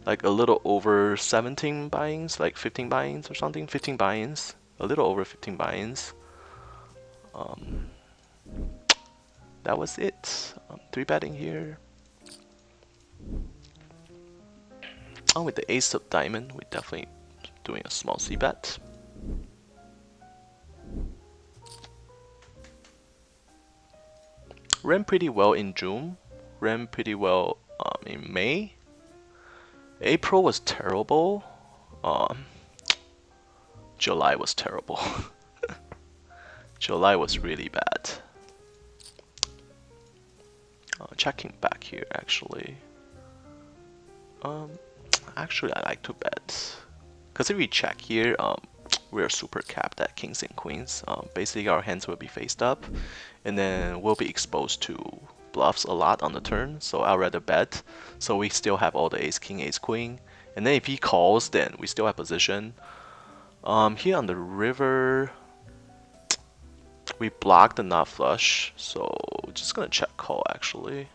like a little over 17 buy-ins, like 15 buy-ins or something, 15 buy-ins, a little over 15 buy-ins. that was it. 3-betting here. Oh, with the ace of diamond, we're definitely doing a small c-bet. Ran pretty well in June, ran pretty well in May. April was terrible. July was terrible. July was really bad. Checking back here, actually. Actually, I like to bet. Because if we check here, we're super capped at kings and queens. Basically, our hands will be faced up, and then we'll be exposed to bluffs a lot on the turn. So I'd rather bet. So we still have all the ace king, ace queen, and then if he calls, then we still have position. Here on the river, we blocked the not flush, so just gonna check call actually.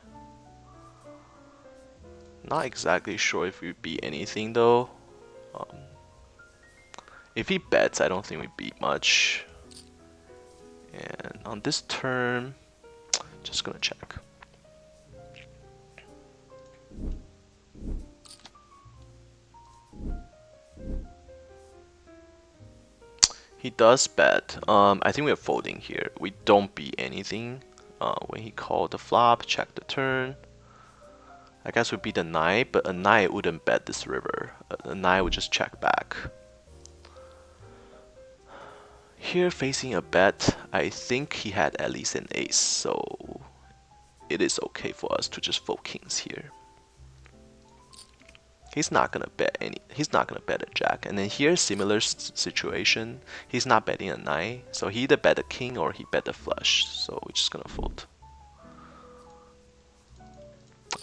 Not exactly sure if we beat anything though. If he bets, I don't think we beat much. And on this turn, just gonna check. He does bet. I think we're folding here. We don't beat anything. When he called the flop, check the turn. I guess we beat a knight, but a knight wouldn't bet this river. A knight would just check back. Here facing a bet, I think he had at least an ace, so it is okay for us to just fold kings here. He's not gonna bet he's not gonna bet a jack. And then here, similar situation, he's not betting a knight, so he either bet a king or he bet a flush. So we're just gonna fold.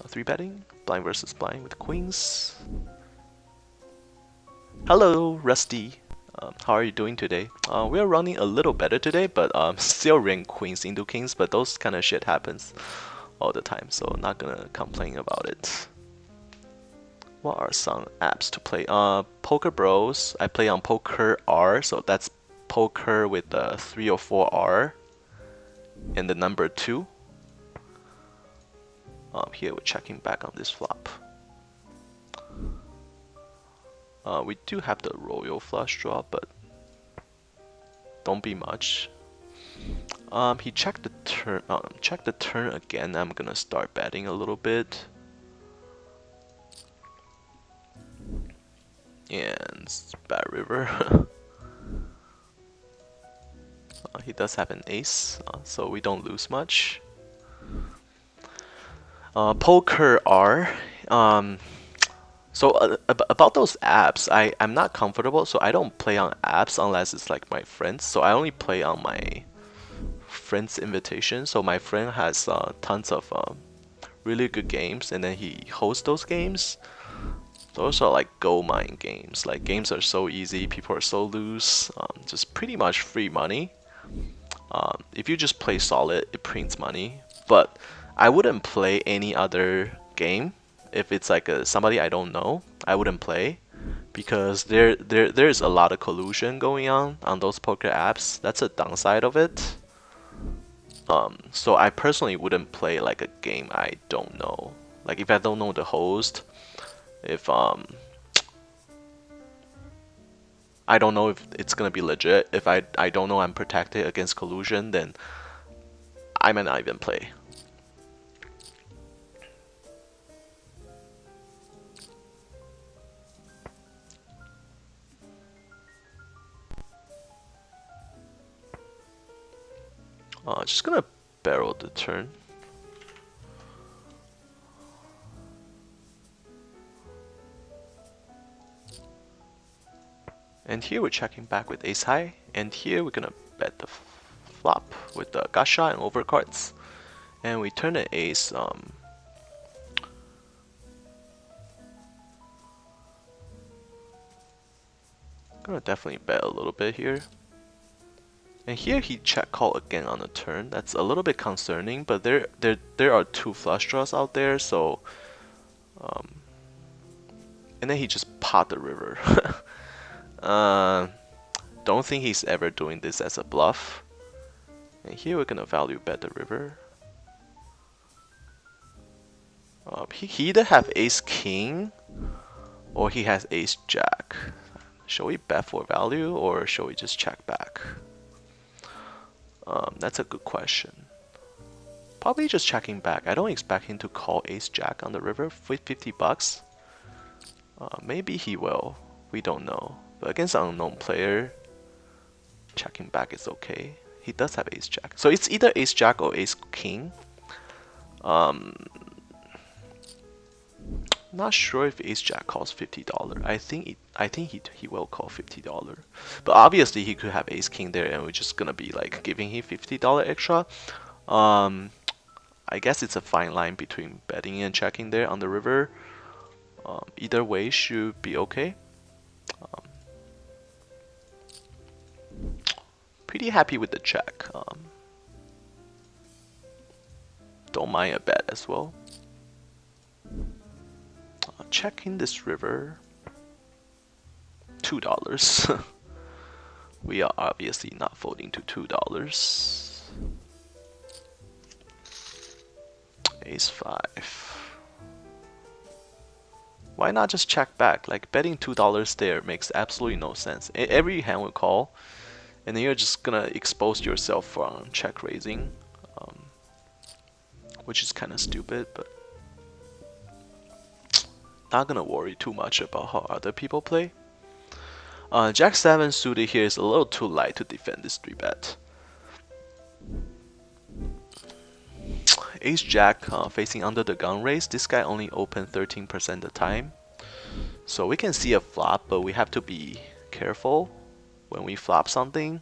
3-betting, blind versus blind with queens. Hello, Rusty. How are you doing today? We are running a little better today, but still ran queens into kings. But those kind of shit happens all the time, so not gonna complain about it. What are some apps to play? Poker Bros. I play on Poker R, so that's poker with the 3 or 4 R and the number 2. Here we're checking back on this flop. We do have the royal flush draw, but don't be much. He checked the turn. Check the turn again. I'm gonna start betting a little bit. And bad river. He does have an ace, so we don't lose much. Poker R. So about those apps, I'm not comfortable, so I don't play on apps unless it's like my friends. So I only play on my friend's invitation. So my friend has tons of really good games, and then he hosts those games. Those are like gold mine games. Like games are so easy, people are so loose, just pretty much free money. If you just play solid, it prints money. But I wouldn't play any other game. If it's like somebody I don't know, I wouldn't play, because there's a lot of collusion going on those poker apps. That's a downside of it. So I personally wouldn't play like a game I don't know. Like if I don't know the host, if I don't know if it's gonna be legit, if I don't know I'm protected against collusion, then I might not even play. Just gonna barrel the turn. And here we're checking back with ace high, and here we're gonna bet the flop with the gacha and overcards, and we turn an ace. Gonna definitely bet a little bit here. And here he check call again on the turn. That's a little bit concerning, but there are 2 flush draws out there, so and then he just pot the river. Don't think he's ever doing this as a bluff. And here we're gonna value bet the river. He either have ace king or he has ace jack. Shall we bet for value or shall we just check back? That's a good question. Probably just checking back. I don't expect him to call ace jack on the river for 50 bucks. Maybe he will. We don't know. But against an unknown player, checking back is okay. He does have ace jack. So it's either ace jack or ace king. Not sure if ace jack calls $50. I think he will call $50. But obviously he could have ace king there and we're just gonna be like giving him $50 extra. I guess it's a fine line between betting and checking there on the river. Either way should be okay. Pretty happy with the check. Don't mind a bet as well. Checking this river. $2. We are obviously not folding to $2. Ace 5. Why not just check back? Like betting $2 there makes absolutely no sense. Every hand will call, and then you're just gonna expose yourself from check raising, which is kind of stupid. But not gonna worry too much about how other people play. Jack 7 suited here is a little too light to defend this 3-bet. Ace Jack facing under the gun raise. This guy only opened 13% of the time. So we can see a flop, but we have to be careful when we flop something.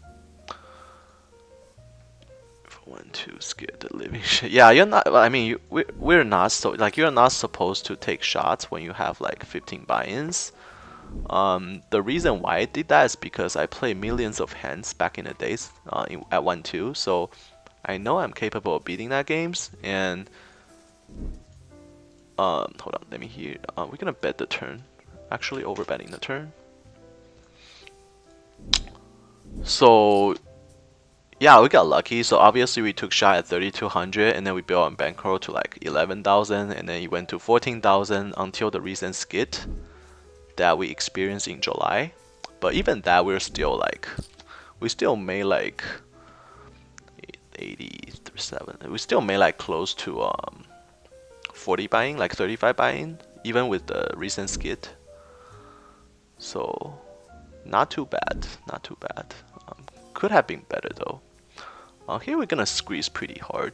1-2 scared the living shit. Yeah, you're not. I mean, we're not so like you're not supposed to take shots when you have like 15 buy-ins. The reason why I did that is because I played millions of hands back in the days at 1-2, so I know I'm capable of beating that games. And hold on, let me hear. We're gonna bet the turn. Actually, over betting the turn. So yeah, we got lucky. So obviously we took shot at 3,200, and then we built on bankroll to like 11,000, and then it went to 14,000 until the recent skid that we experienced in July. But even that, we still made like 87. We still made like close to 40 buying, like 35 buying, even with the recent skid. So not too bad, not too bad. Could have been better though. Here we're gonna squeeze pretty hard.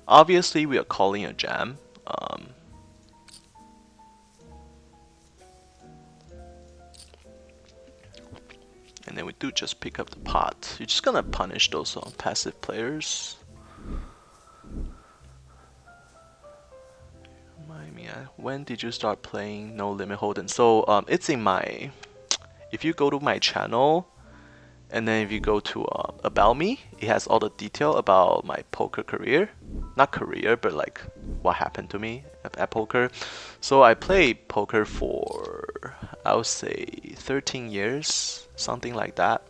Obviously we are calling a jam. And then we do just pick up the pot. You're just gonna punish those passive players. Remind me, when did you start playing No Limit Hold'em? So it's in my. If you go to my channel, and then if you go to About Me, it has all the detail about my poker career. Not career, but like what happened to me at poker. So I played poker for, I would say, 13 years, something like that.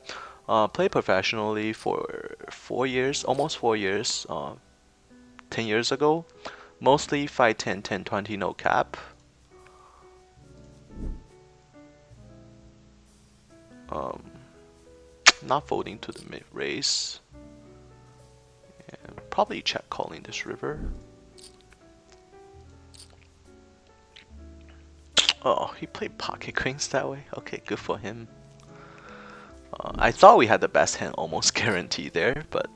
Played professionally for 4 years, almost 4 years, 10 years ago. Mostly 5, 10, 10, 20, no cap. Not folding to the mid raise. And probably check calling this river. Oh, he played pocket queens that way. Okay, good for him. I thought we had the best hand almost guaranteed there, but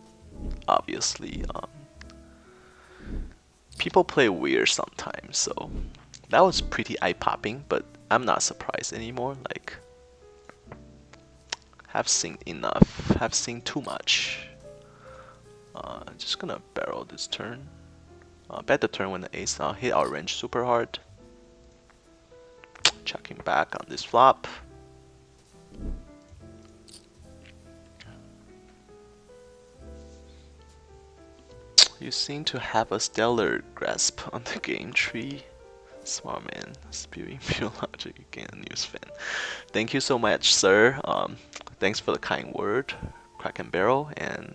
obviously people play weird sometimes, so that was pretty eye-popping, but I'm not surprised anymore. Like, have seen enough, have seen too much. Just gonna barrel this turn. Bet the turn when the ace hit our range super hard. Checking back on this flop. You seem to have a stellar grasp on the game tree. Smart man, spewing pure logic again, news fan. Thank you so much, sir. Thanks for the kind word, Crack and Barrel, and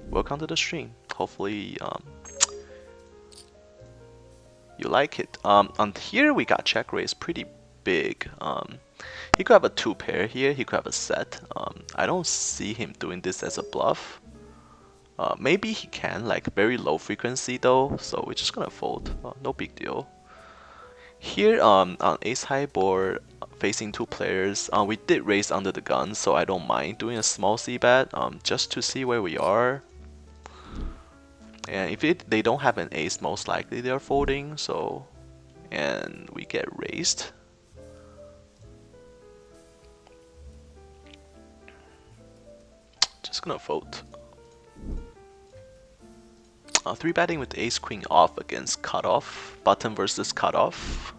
welcome to the stream. Hopefully, you like it. On here we got check raise pretty big. He could have a 2 pair here, he could have a set. I don't see him doing this as a bluff. Maybe he can, like very low frequency though, so we're just gonna fold. No big deal. Here on ace high board, facing 2 players, we did raise under the gun, so I don't mind doing a small c-bet just to see where we are. And if they don't have an ace, most likely they're folding, so, and we get raised. Just gonna fold. 3-betting with ace queen off against cutoff, button versus cutoff.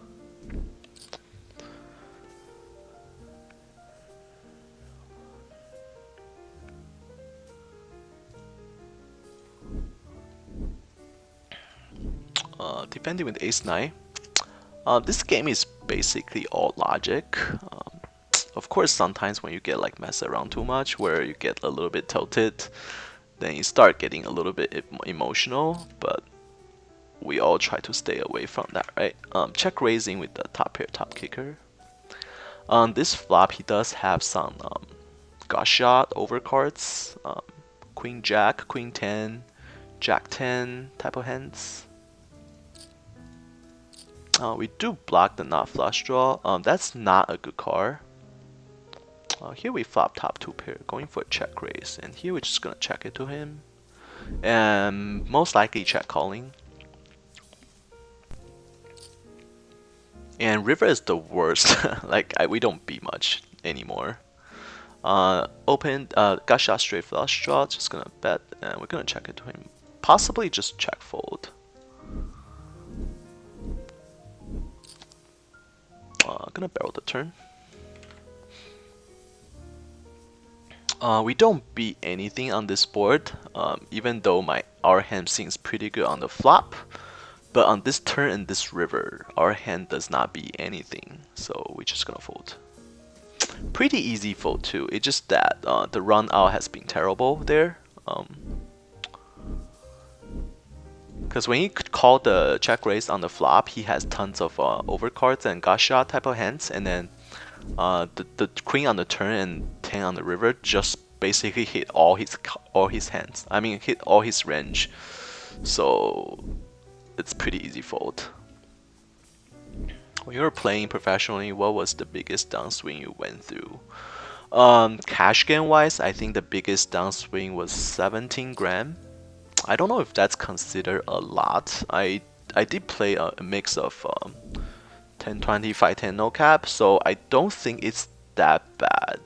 Defending with ace 9. This game is basically all logic. Of course, sometimes when you get like messed around too much, where you get a little bit tilted, then you start getting a little bit emotional, but we all try to stay away from that, right? Check raising with the top pair top kicker. On this flop, he does have some gut shot overcards, queen jack, queen 10, jack 10 type of hands. We do block the not flush draw. That's not a good card. Here we flop top 2 pair, going for a check raise, and here we're just gonna check it to him, and most likely check calling. And river is the worst. Like we don't beat much anymore. Open gut shot straight flush draw, just gonna bet, and we're gonna check it to him. Possibly just check fold. Gonna barrel the turn. We don't beat anything on this board, even though our hand seems pretty good on the flop. But on this turn and this river, our hand does not beat anything, so we're just gonna fold. Pretty easy fold too. It's just that the run out has been terrible there. Because when he called the check raise on the flop, he has tons of overcards and gut shot type of hands, and then the queen on the turn and 10 on the river just basically hit all his hands. I mean, hit all his range. So it's pretty easy fold. When you were playing professionally, what was the biggest downswing you went through? Cash game wise, I think the biggest downswing was 17 grand. I don't know if that's considered a lot. I did play a mix of 10-20, 5-10 no cap, so I don't think it's that bad.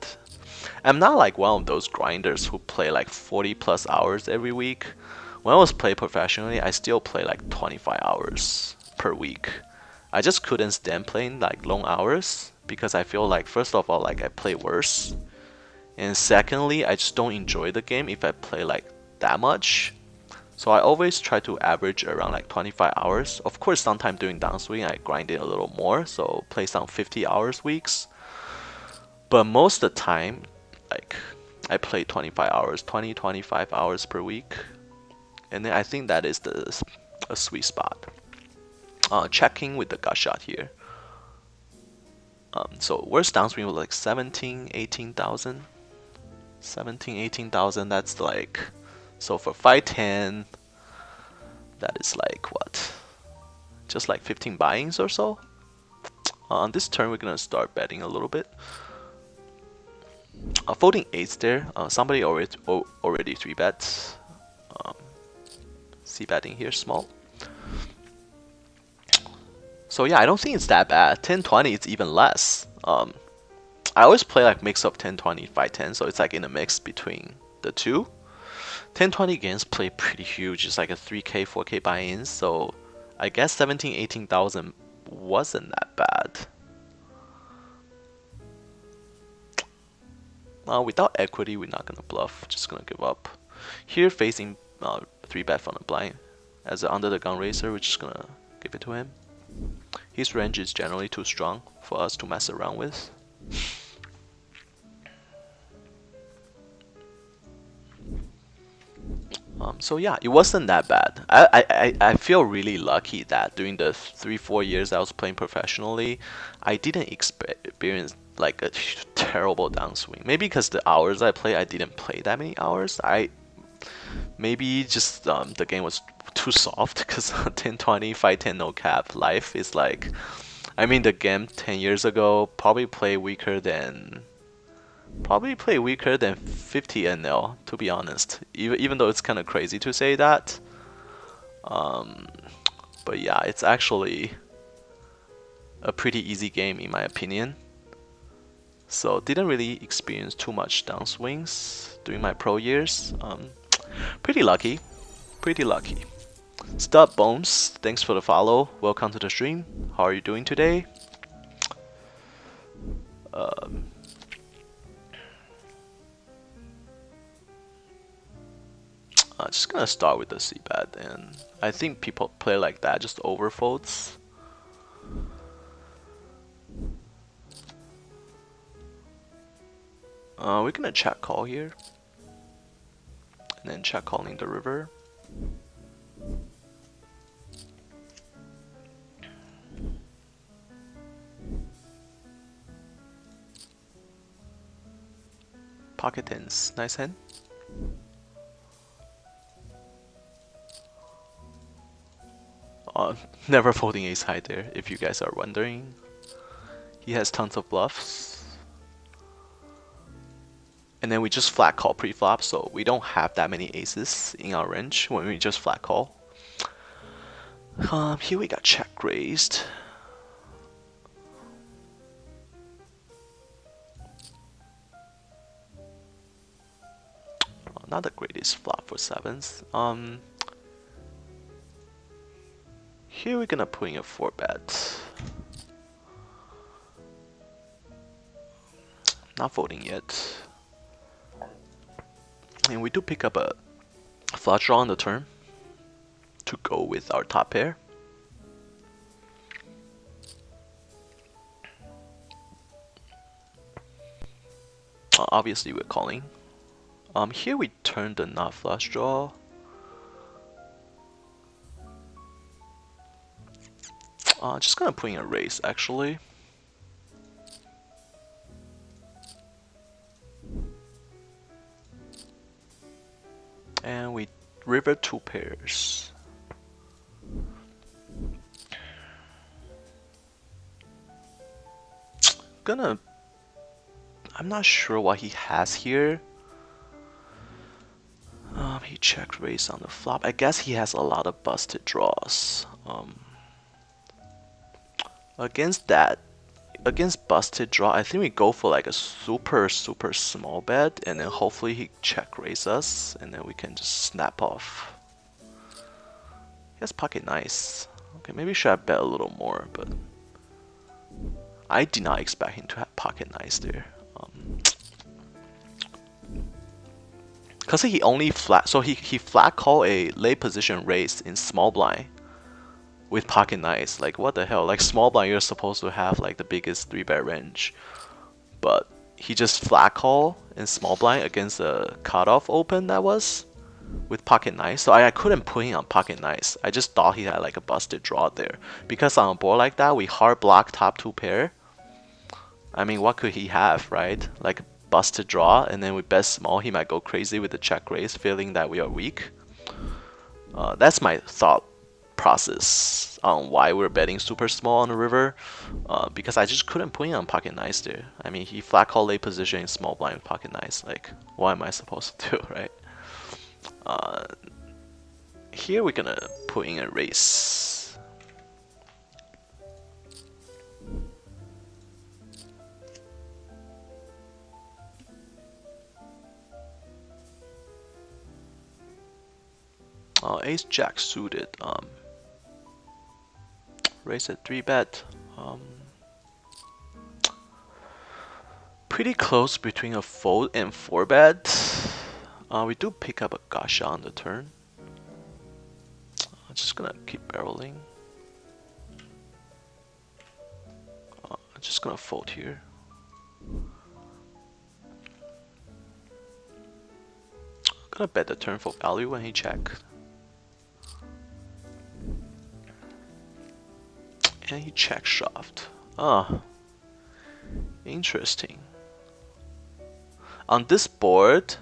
I'm not like one of those grinders who play like 40 plus hours every week. When I was playing professionally, I still play like 25 hours per week. I just couldn't stand playing like long hours because I feel like, first of all, like I play worse, and secondly, I just don't enjoy the game if I play like that much. So I always try to average around like 25 hours. Of course, sometimes during downswing, I grind it a little more, so play some 50 hours weeks. But most of the time, like I play 25 hours, 20-25 hours per week. And then I think that is a sweet spot. Checking with the gut shot here. So worst downswing was like 17,000-18,000. 17,000-18,000, that's like, so for 5-10, that is like what? Just like 15 buy-ins or so? On this turn, we're gonna start betting a little bit. Folding 8s there. Somebody already 3 bets. C-betting here, small. So yeah, I don't think it's that bad. 10-20, it's even less. I always play like mix of 10-20, 5-10, so it's like in a mix between the two. 10-20 games play pretty huge. It's like a 3K, 4K buy-ins, so I guess 17,000-18,000 wasn't that bad. Without equity, we're not gonna bluff. Just gonna give up. Here, facing 3-bet from the blind. As an under the gun racer, we're just gonna give it to him. His range is generally too strong for us to mess around with. So yeah, it wasn't that bad. I feel really lucky that during the 3-4 years I was playing professionally, I didn't experience like a terrible downswing. Maybe because the hours I play, I didn't play that many hours. Maybe just the game was too soft because 10-20, 5-10 no cap life is like, I mean the game 10 years ago probably play weaker than 50 NL, to be honest. Even though it's kind of crazy to say that. But yeah, it's actually a pretty easy game in my opinion. So didn't really experience too much downswings during my pro years. Pretty lucky, pretty lucky. Stud Bones, thanks for the follow. Welcome to the stream. How are you doing today? I'm just gonna start with the C-bet, and I think people play like that, just overfolds. We're gonna check call here, and then check calling the river. Pocket tens, nice hand. Never folding ace high there, if you guys are wondering. He has tons of bluffs. And then we just flat call pre-flop, so we don't have that many aces in our range when we just flat call. Here we got check raised. Not the greatest flop for sevens. Here we're gonna put in a 4-bet. Not folding yet. And we do pick up a flush draw on the turn to go with our top pair. Obviously we're calling. Here we turn the not flush draw. Just gonna put in a raise actually. And we river 2 pairs. I'm not sure what he has here. He checked raise on the flop. I guess he has a lot of busted draws. Against busted draw, I think we go for like a super small bet, and then hopefully he check raise us, and then we can just snap off. He has pocket nice. Okay, maybe should have bet a little more, but I did not expect him to have pocket nice there. Cause he only flat, so he flat call a late position raise in small blind with pocket nice. Like what the hell? Like small blind, you're supposed to have like the biggest 3-bet range, but he just flat call in small blind against a cutoff open that was with pocket nice. So I couldn't put him on pocket nice. I just thought he had like a busted draw there, because on a board like that we hard block top 2 pair. I mean, what could he have, right? Like busted draw, and then we bet small, he might go crazy with the check raise, feeling that we are weak. That's my thought process on why we're betting super small on the river, because I just couldn't put him on pocket nice there. I mean, he flat call late position in small blind with pocket nice. Like, what am I supposed to do, right? Here we're gonna put in a raise. Ace jack suited. Raise at 3-bet. Pretty close between a fold and 4-bet. We do pick up a gotcha on the turn. I'm just gonna keep barreling. I'm just gonna fold here. Gonna bet the turn for value when he check. And he check shoved. Ah, interesting. On this board,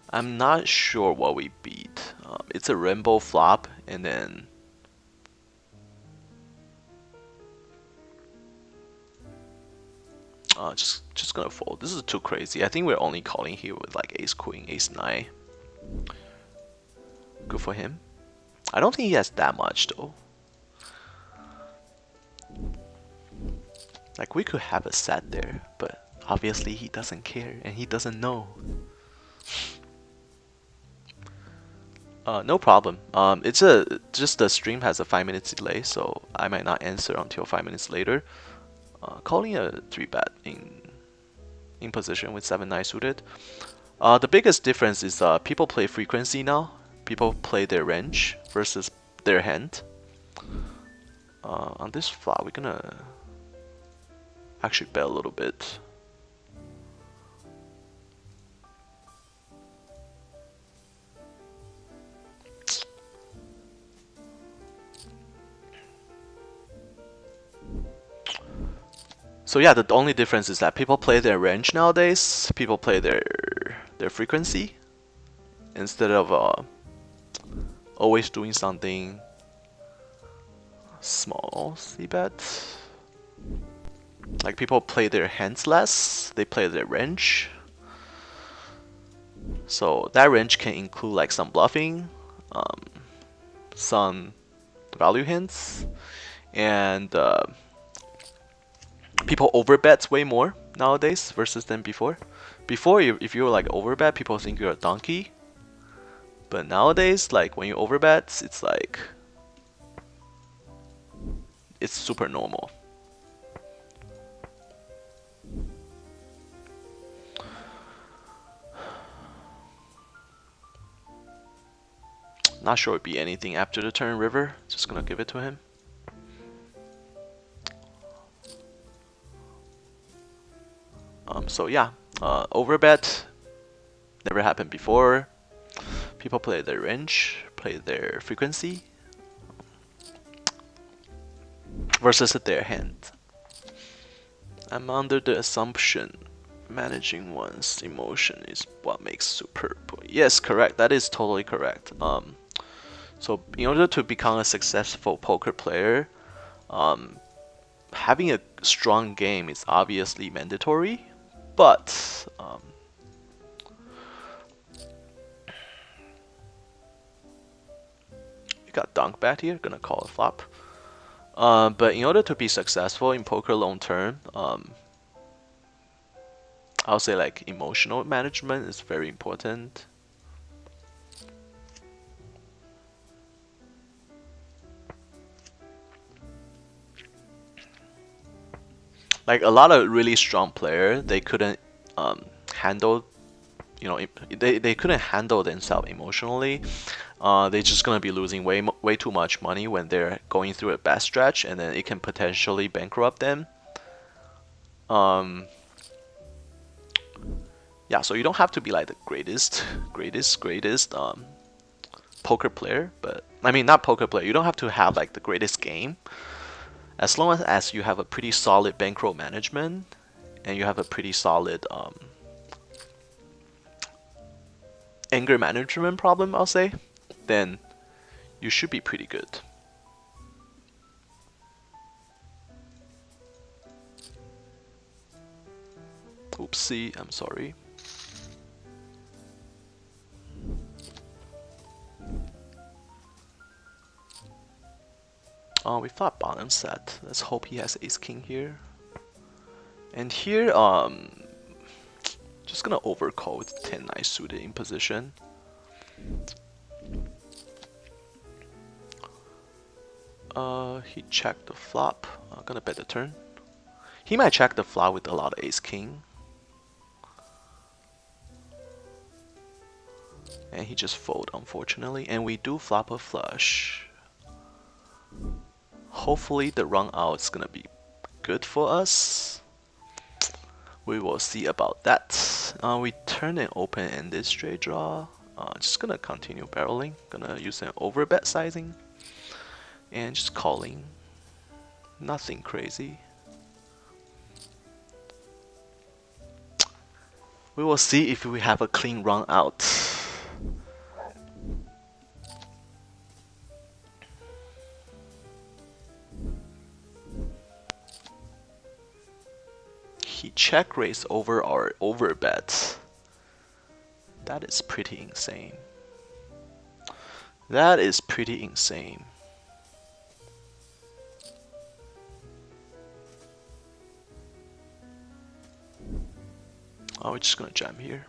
I'm not sure what we beat. It's a rainbow flop, and then just gonna fold. This is too crazy. I think we're only calling here with like ace queen, ace nine. Good for him. I don't think he has that much though. Like we could have a set there, but obviously he doesn't care and he doesn't know. No problem. It's just the stream has a 5 minutes delay, so I might not answer until 5 minutes later. Calling a 3-bet in position with 7-9 suited. The biggest difference is people play frequency now. People play their range versus their hand. On this flop, we're gonna actually bet a little bit. So yeah, the only difference is that people play their range nowadays. People play their frequency instead of always doing something small c-bet. Like people play their hands less. They play their range. So that range can include like some bluffing, some value hints, and people overbet way more nowadays versus than before. Before, if you were like overbet, people think you're a donkey. But nowadays, like when you overbet, it's like it's super normal. Not sure it'd be anything after the turn river. Just gonna give it to him. So yeah, overbet never happened before. People play their range, play their frequency versus their hand. I'm under the assumption managing one's emotion is what makes superb. Yes, correct. That is totally correct. So in order to become a successful poker player, having a strong game is obviously mandatory, but we got dunk bet here, gonna call a flop. But in order to be successful in poker long term, I'll say like emotional management is very important. Like a lot of really strong players, they couldn't handle, they couldn't handle themselves emotionally. They're just gonna be losing way too much money when they're going through a bad stretch, and then it can potentially bankrupt them. Yeah, so you don't have to be like the greatest poker player, but I mean not poker player. You don't have to have like the greatest game. As long as you have a pretty solid bankroll management and you have a pretty solid anger management problem, I'll say, then you should be pretty good. Oopsie, I'm sorry. Oh, we thought bottom set. Let's hope he has ace king here. And here, just gonna overcall with 10-9 suited in position. He checked the flop. Gonna bet the turn. He might check the flop with a lot of ace king. And he just fold, unfortunately. And we do flop a flush. Hopefully the run out is gonna be good for us. We will see about that. bet. We turn and open in this straight draw. Just gonna continue barreling. Gonna use an overbet sizing and just calling. Nothing crazy. We will see if we have a clean run out. He check raised over our overbet. That is pretty insane. That is pretty insane. Oh, we're just gonna jam here.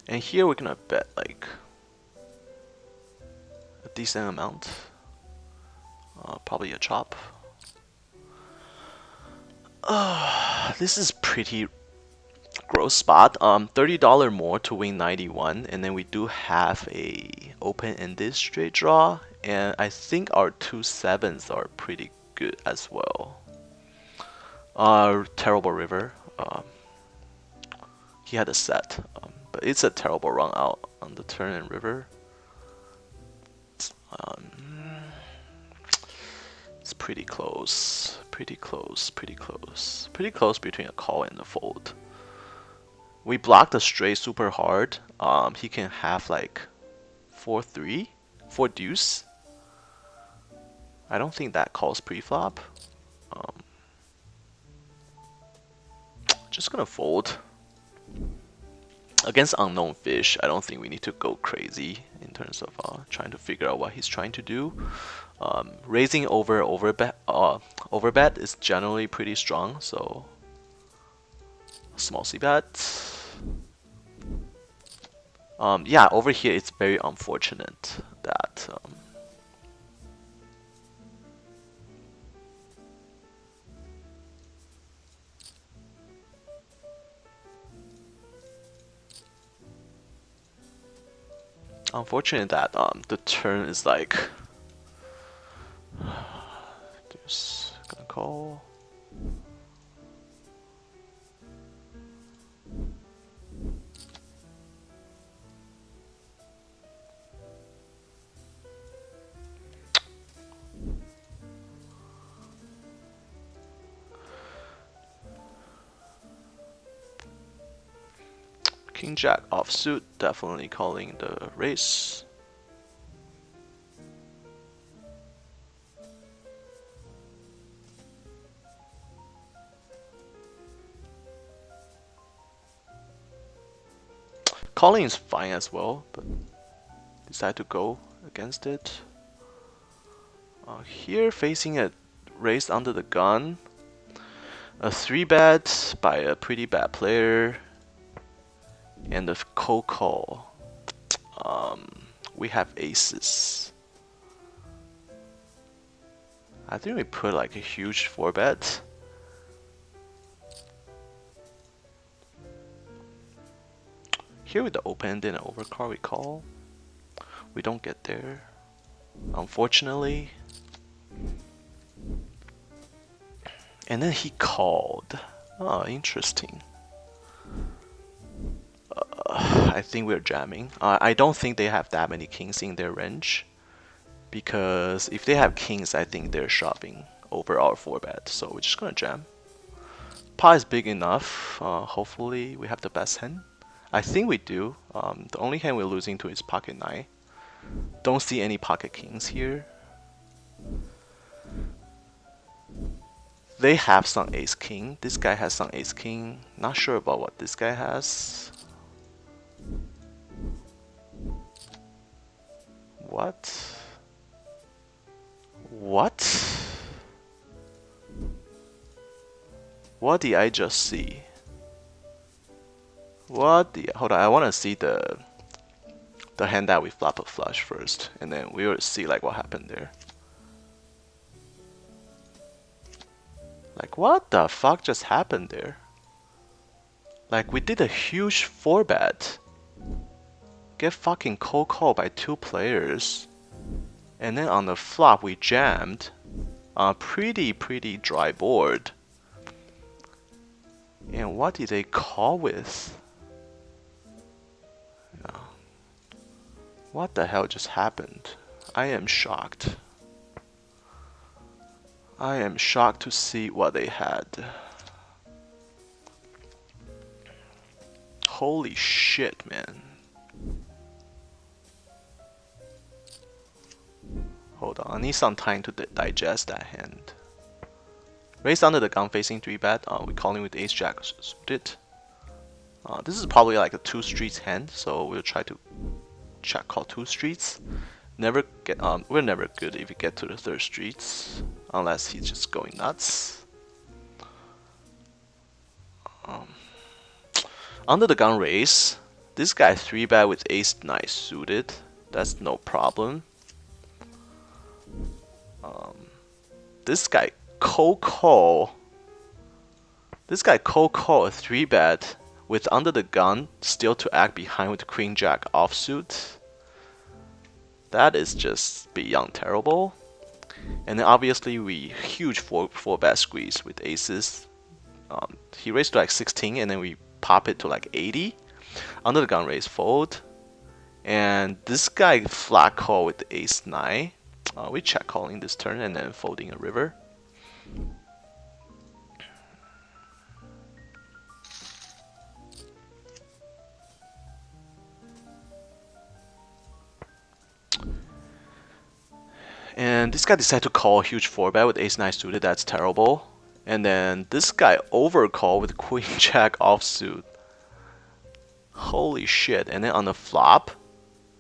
And here we're gonna bet like a decent amount. Probably a chop. This is pretty gross spot. $30 more to win 91, and then we do have a open in this straight draw, and I think our 2-7s are pretty good as well. Terrible river. He had a set, but it's a terrible run out on the turn and river. It's pretty close, pretty close, pretty close, pretty close between a call and a fold. We block the straight super hard. He can have like 4-3, 4 deuce. I don't think that calls pre-flop. Just gonna fold. Against unknown fish, I don't think we need to go crazy in terms of trying to figure out what he's trying to do. Raising overbet is generally pretty strong, so small c bet. Yeah, over here it's very unfortunate that the turn is like just gonna call. King Jack offsuit, definitely calling the race. Calling is fine as well, but decide to go against it. Here facing a race under the gun. A 3-bet by a pretty bad player. And a cold call. We have aces. I think we put like a huge 4-bet. Here with the open, then an overcard we call. We don't get there, unfortunately. And then he called. Oh, interesting. I think we're jamming. I don't think they have that many kings in their range, because if they have kings, I think they're shoving over our 4-bet. So we're just gonna jam. Pot is big enough. Hopefully we have the best hand. I think we do. The only hand we're losing to is pocket 9. Don't see any pocket kings here. They have some ace king. This guy has some ace king. Not sure about what this guy has. What? What? What did I just see? What the? Hold on, I want to see the hand that we flop a flush first, and then we will see like what happened there. Like what the fuck just happened there? Like we did a huge 4-bet. Get fucking cold call by 2 players. And then on the flop we jammed. Pretty dry board. And what did they call with? What the hell just happened? I am shocked. I am shocked to see what they had. Holy shit, man. Hold on, I need some time to digest that hand. Raised under the gun facing 3-bet. We're calling with ace jack suited. This is probably like a 2 streets hand, so we'll try to check call 2 streets. Never get we're never good if we get to the 3rd streets, unless he's just going nuts. Under the gun raise, this guy 3-bet with ace 9 suited. That's no problem. This guy cold call. This guy cold call a 3-bet with under the gun still to act behind with queen jack offsuit. That is just beyond terrible. And then obviously we huge 4-bet squeeze with aces. He raised to like 16 and then we pop it to like 80. Under the gun raise fold. And this guy flat call with the ace 9. We check calling this turn and then folding a river. And this guy decided to call a huge 4-bet with ace 9 suited. That's terrible. And then this guy overcall with queen jack offsuit. Holy shit. And then on the flop,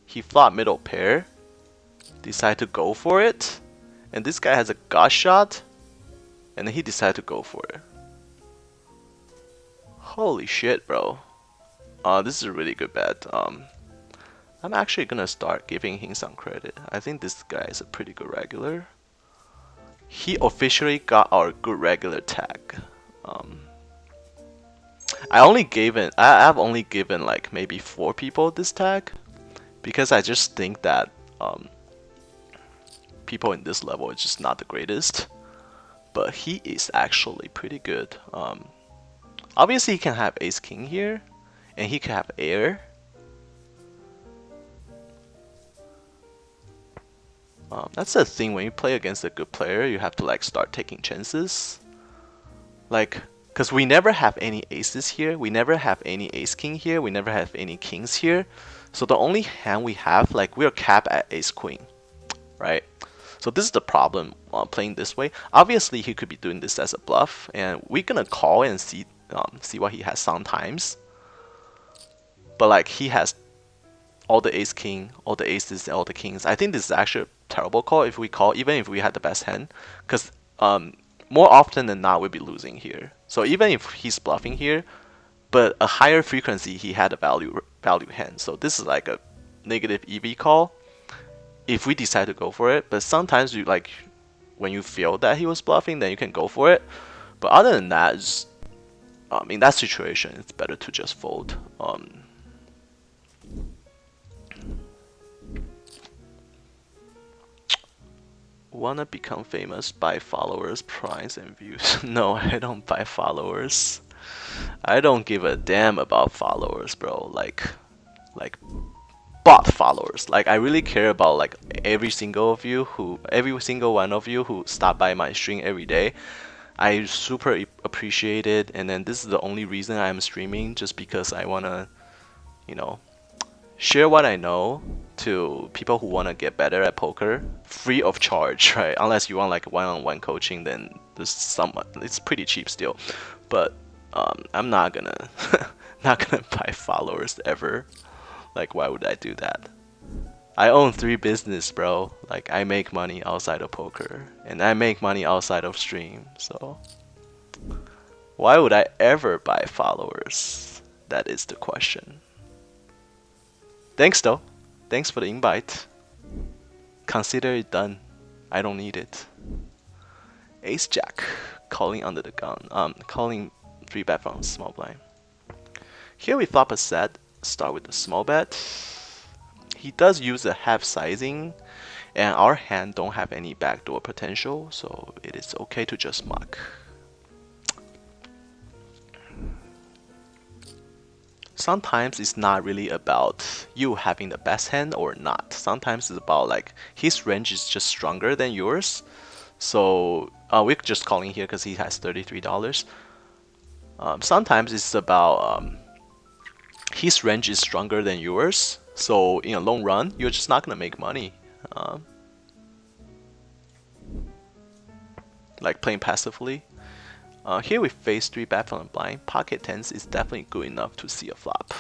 he flopped middle pair. Decided to go for it. And this guy has a gut shot. And then he decided to go for it. Holy shit, bro. This is a really good bet. I'm actually gonna start giving him some credit. I think this guy is a pretty good regular. He officially got our good regular tag. I've only given like maybe 4 people this tag because I just think that people in this level is just not the greatest. But he is actually pretty good. Obviously he can have ace king here, and he can have air. That's the thing, when you play against a good player, you have to like start taking chances. Like, cause we never have any aces here, we never have any ace king here, we never have any kings here. So the only hand we have, like we're capped at ace queen, right? So this is the problem playing this way. Obviously he could be doing this as a bluff, and we're gonna call and see what he has sometimes. But like he has all the ace king, all the aces, and all the kings. I think this is actually a terrible call if we call, even if we had the best hand, because more often than not we'll be losing here. So even if he's bluffing here, but a higher frequency he had a value hand. So this is like a negative EV call if we decide to go for it. But sometimes you like when you feel that he was bluffing, then you can go for it. But other than that, in that situation, it's better to just fold. Wanna become famous? Buy followers, prize, and views. No, I don't buy followers. I don't give a damn about followers, bro. Like bot followers. Like I really care about like every single one of you who stop by my stream every day. I super appreciate it, and then this is the only reason I'm streaming, just because I wanna, share what I know to people who wanna get better at poker, free of charge, right? Unless you want like one-on-one coaching, then it's pretty cheap still. But I'm not gonna buy followers ever. Like, why would I do that? I own 3 businesses, bro. Like, I make money outside of poker, and I make money outside of stream. So why would I ever buy followers? That is the question. Thanks though. Thanks for the invite. Consider it done. I don't need it. Ace Jack, calling under the gun. Calling 3-bet from small blind. Here we flop a set. Start with a small bet. He does use a half sizing, and our hand don't have any backdoor potential, so it is okay to just muck. sometimes it's not really about you having the best hand or not. Sometimes it's about like his range is just stronger than yours. So we're just calling here because he has $33. Sometimes it's about his range is stronger than yours. So in a long run, you're just not gonna make money. Like playing passively. Here we face 3-bet from the blind. Pocket tens is definitely good enough to see a flop.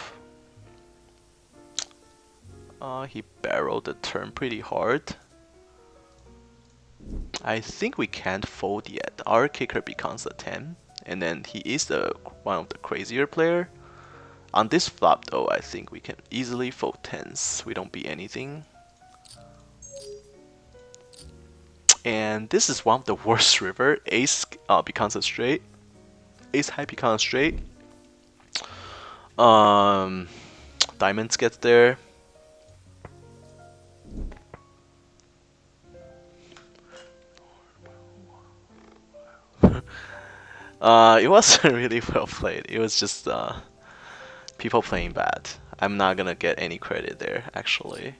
He barreled the turn pretty hard. I think we can't fold yet. Our kicker becomes a 10, and then he is one of the crazier player. On this flop though, I think we can easily fold tens. We don't beat anything. And this is one of the worst river. Ace becomes a straight. Ace high becomes straight. Diamonds gets there. It wasn't really well played. It was just people playing bad. I'm not gonna get any credit there, actually.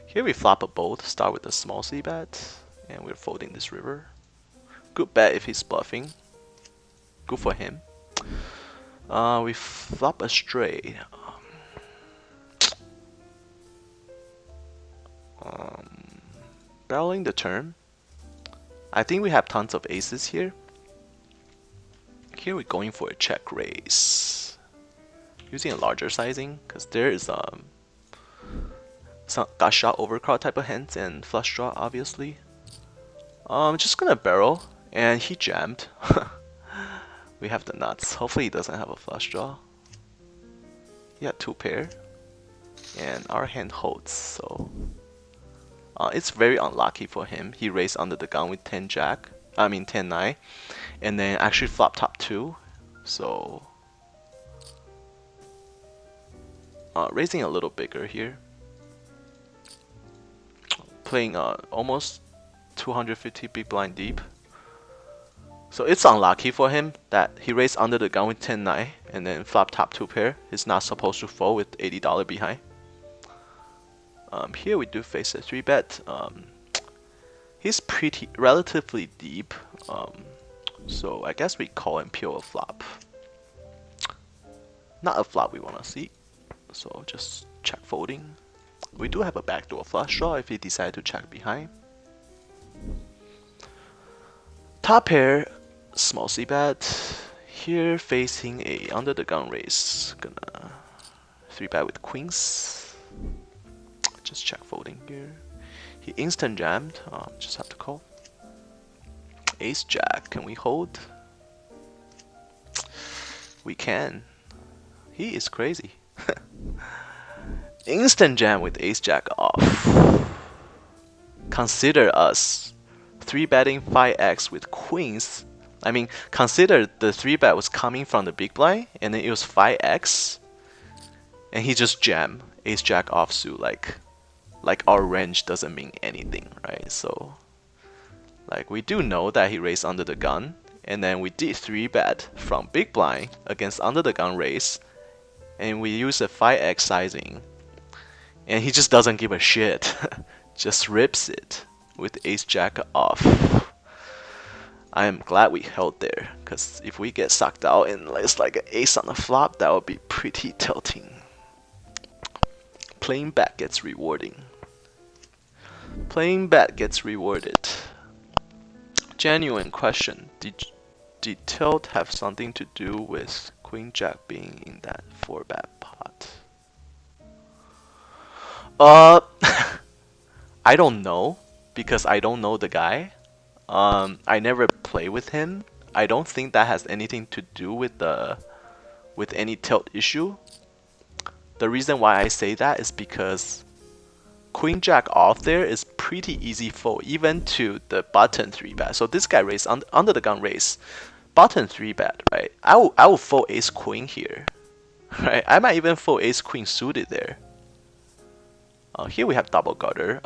Here we flop a bolt, start with a small c bet, and we're folding this river. Good bet if he's bluffing. Good for him. We flop a straight. Barreling the turn. I think we have tons of aces here. Here we're going for a check raise. Using a larger sizing, because there is some got shot overcard type of hands and flush draw, obviously. I'm just gonna barrel, and he jammed. We have the nuts. Hopefully he doesn't have a flush draw. He had 2 pair, and our hand holds, so it's very unlucky for him. He raised under the gun with 10 jack. I mean 10-9, and then actually flop top 2. So raising a little bigger here. Playing almost 250 big blind deep. So it's unlucky for him that he raised under the gun with 10-9 and then flop top 2 pair. He's not supposed to fold with $80 behind. Here we do face a 3-bet. He's relatively deep, so I guess we call him pure flop. Not a flop we want to see, so just check folding. We do have a backdoor flush draw if he decide to check behind. Top pair, small c bet. Here facing a under the gun raise, gonna 3-bet with queens. Just check folding here. He instant jammed, just have to call. Ace jack, can we hold? We can. He is crazy. Instant jam with ace jack off. Consider us 3-betting 5x with queens. I mean, consider the 3-bet was coming from the big blind, and then it was 5x, and he just jammed ace jack offsuit. Like our range doesn't mean anything, right? So like we do know that he raised under the gun, and then we did 3-bet from big blind against under the gun raise, and we use a 5x sizing, and he just doesn't give a shit. Just rips it with ace jack off. I am glad we held there, because if we get sucked out and it's like an ace on the flop, that would be pretty tilting. Playing back gets rewarding. Playing back gets rewarded. Genuine question. Did tilt have something to do with queen jack being in that 4-bet pot? I don't know, because I don't know the guy. I never play with him. I don't think that has anything to do with any tilt issue. The reason why I say that is because queen jack off there is pretty easy fold, even to the button 3-bet. So this guy raised under the gun raise, button 3-bet, right? I will fold ace queen here, right? I might even fold ace queen suited there. Here we have double gutter.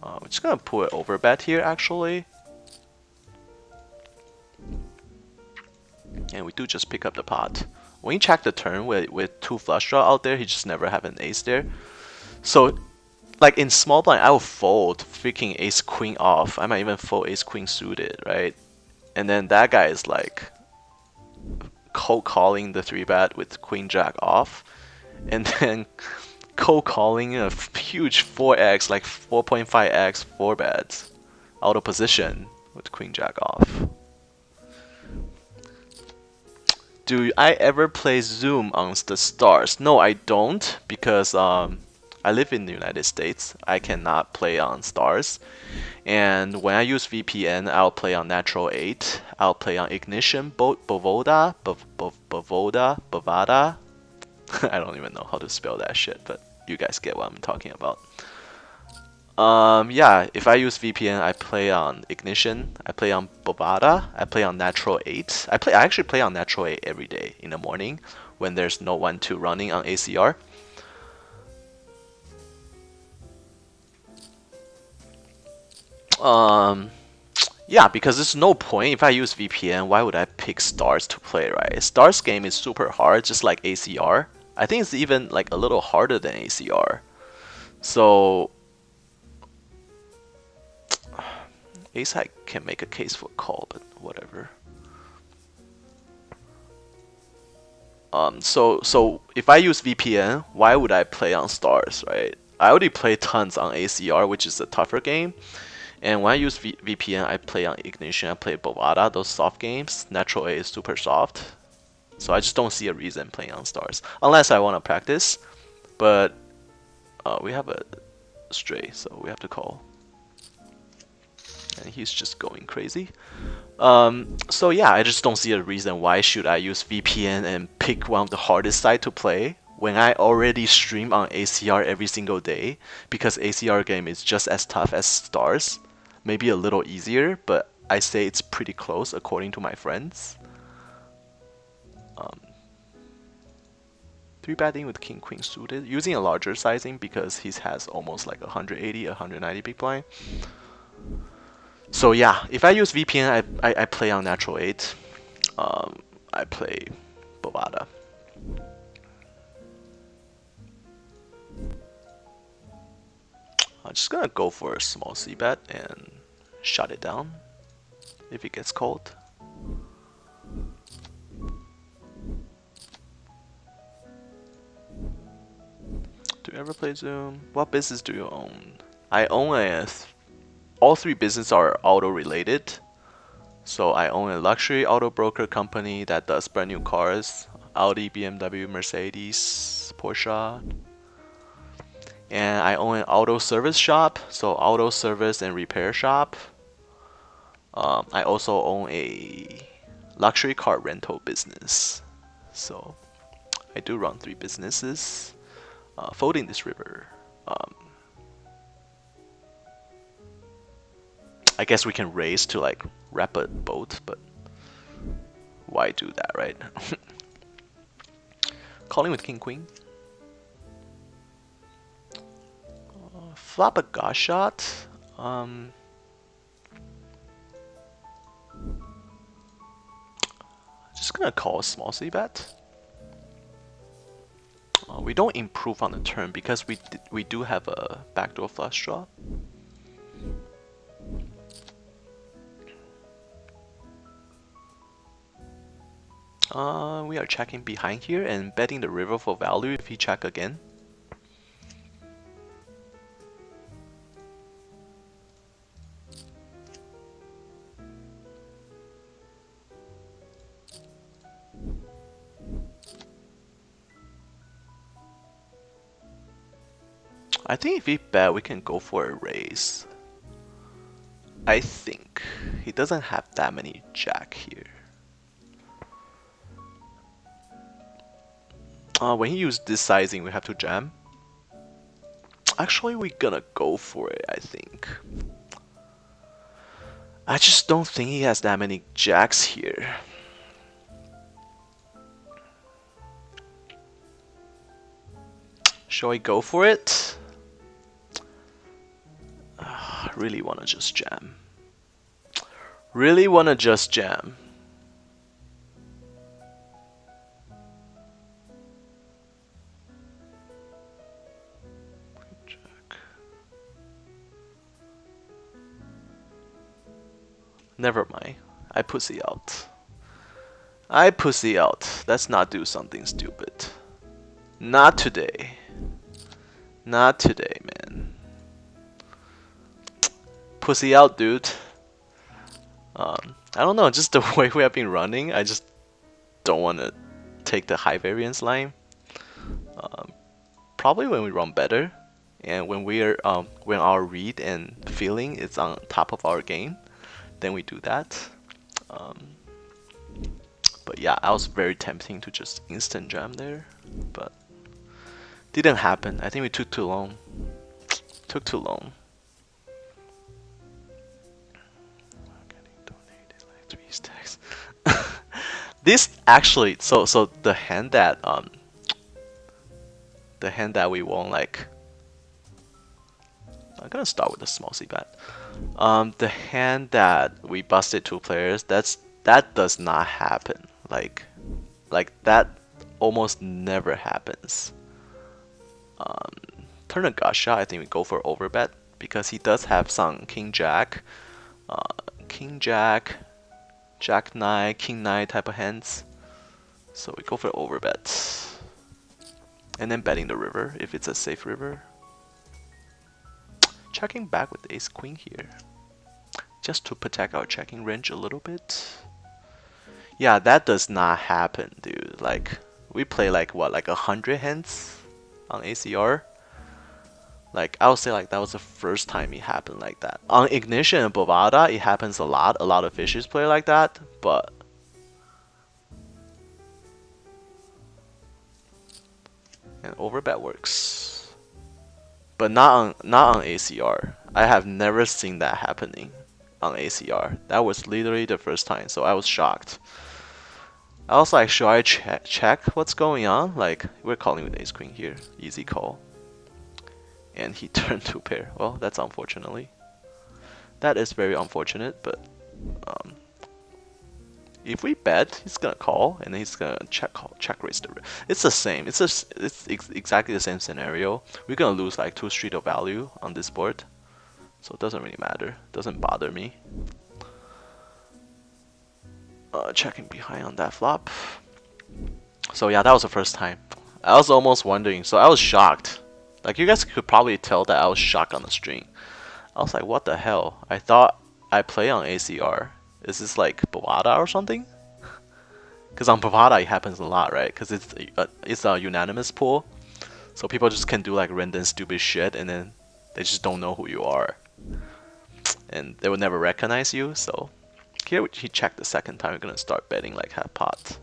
We're just gonna pull it over bet here actually, and we do just pick up the pot when you check the turn with 2 flush draw out there, he just never have an ace there. So like in small blind, I will fold freaking ace queen off. I might even fold ace queen suited, right? And then that guy is like cold calling the 3-bet with queen jack off, and then cold calling a huge 4x, like 4.5x 4-bets out of position with queen jack off. Do I ever play Zoom on the stars? No, I don't, because I live in the United States. I cannot play on stars. And when I use VPN, I'll play on Natural 8. I'll play on Ignition, Bovada. I don't even know how to spell that shit, but you guys get what I'm talking about. Yeah, if I use VPN, I play on Ignition, I play on Bovada, I play on Natural 8. I actually play on Natural 8 every day in the morning when there's no 1-2 running on ACR. Yeah, because there's no point. If I use VPN, why would I pick stars to play, right? Stars game is super hard, just like ACR. I think it's even like a little harder than ACR. So ace high can make a case for call, but whatever. So if I use VPN, why would I play on stars, right? I already play tons on ACR, which is a tougher game. And when I use VPN, I play on Ignition, I play Bovada, those soft games. Natural A is super soft. So I just don't see a reason playing on stars. Unless I want to practice. But we have a stray, so we have to call. And he's just going crazy. So yeah, I just don't see a reason why should I use VPN and pick one of the hardest side to play when I already stream on ACR every single day, because ACR game is just as tough as stars. Maybe a little easier, but I say it's pretty close according to my friends. 3-betting with king queen suited, using a larger sizing because he has almost like 180, 190 big blind. So yeah, if I use VPN, I play on Natural 8. I play Bovada. I'm just gonna go for a small c-bet and shut it down if it gets called. Do you ever play Zoom? What business do you own? I own all 3 businesses are auto related. So I own a luxury auto broker company that does brand new cars, Audi, BMW, Mercedes, Porsche. And I own an auto service shop, so auto service and repair shop. I also own a luxury car rental business. So I do run 3 businesses. Folding this river. I guess we can raise to like rapid boat, but why do that, right? Calling with king queen. Flop a gosh shot. Just gonna call a small c-bet. We don't improve on the turn because we do have a backdoor flush draw. We are checking behind here and betting the river for value if he check again. I think if he bet, we can go for a raise. I think he doesn't have that many jack here. When he used this sizing, we have to jam. Actually, we're gonna go for it, I think. I just don't think he has that many jacks here. Shall we go for it? Really wanna just jam. Really wanna just jam. Never mind. I pussy out. I pussy out. Let's not do something stupid. Not today. Not today, man. Pussy out, dude. I don't know, just the way we have been running, I just don't want to take the high variance line. Probably when we run better, and when when our read and feeling is on top of our game, then we do that. But yeah, I was very tempting to just instant jam there, but didn't happen. I think we took too long. Took too long. Stacks. This actually, so the hand that we won, like, I'm gonna start with the small C bet. The hand that we busted 2 players, that does not happen. Like that almost never happens. Turn a gut shot, I think we go for overbet because he does have some king jack, jack 9, king 9 type of hands. So we go for overbet. And then betting the river if it's a safe river. Checking back with ace queen here. Just to protect our checking range a little bit. Yeah, that does not happen, dude. Like, we play like what, like 100 hands on ACR? Like, I would say like that was the first time it happened like that. On Ignition and Bovada, it happens a lot. A lot of fishes play like that, but and overbet works. But not on ACR. I have never seen that happening on ACR. That was literally the first time, so I was shocked. I was like, should I check what's going on? Like, we're calling with ace queen here. Easy call. And he turned 2 pair. Well, that's unfortunately. That is very unfortunate, but if we bet, he's gonna call and then he's gonna check raise the river. It's the same. It's exactly the same scenario. We're gonna lose like 2 street of value on this board, so it doesn't really matter. Doesn't bother me. Checking behind on that flop. So yeah, that was the first time. I was almost wondering. So I was shocked. Like, you guys could probably tell that I was shocked on the stream. I was like, what the hell? I thought I play on ACR. Is this like Bovada or something? Because on Bovada it happens a lot, right? Because it's a unanimous pool. So people just can do like random stupid shit and then they just don't know who you are. And they will never recognize you, so here he checked the second time. We're gonna start betting like half pot.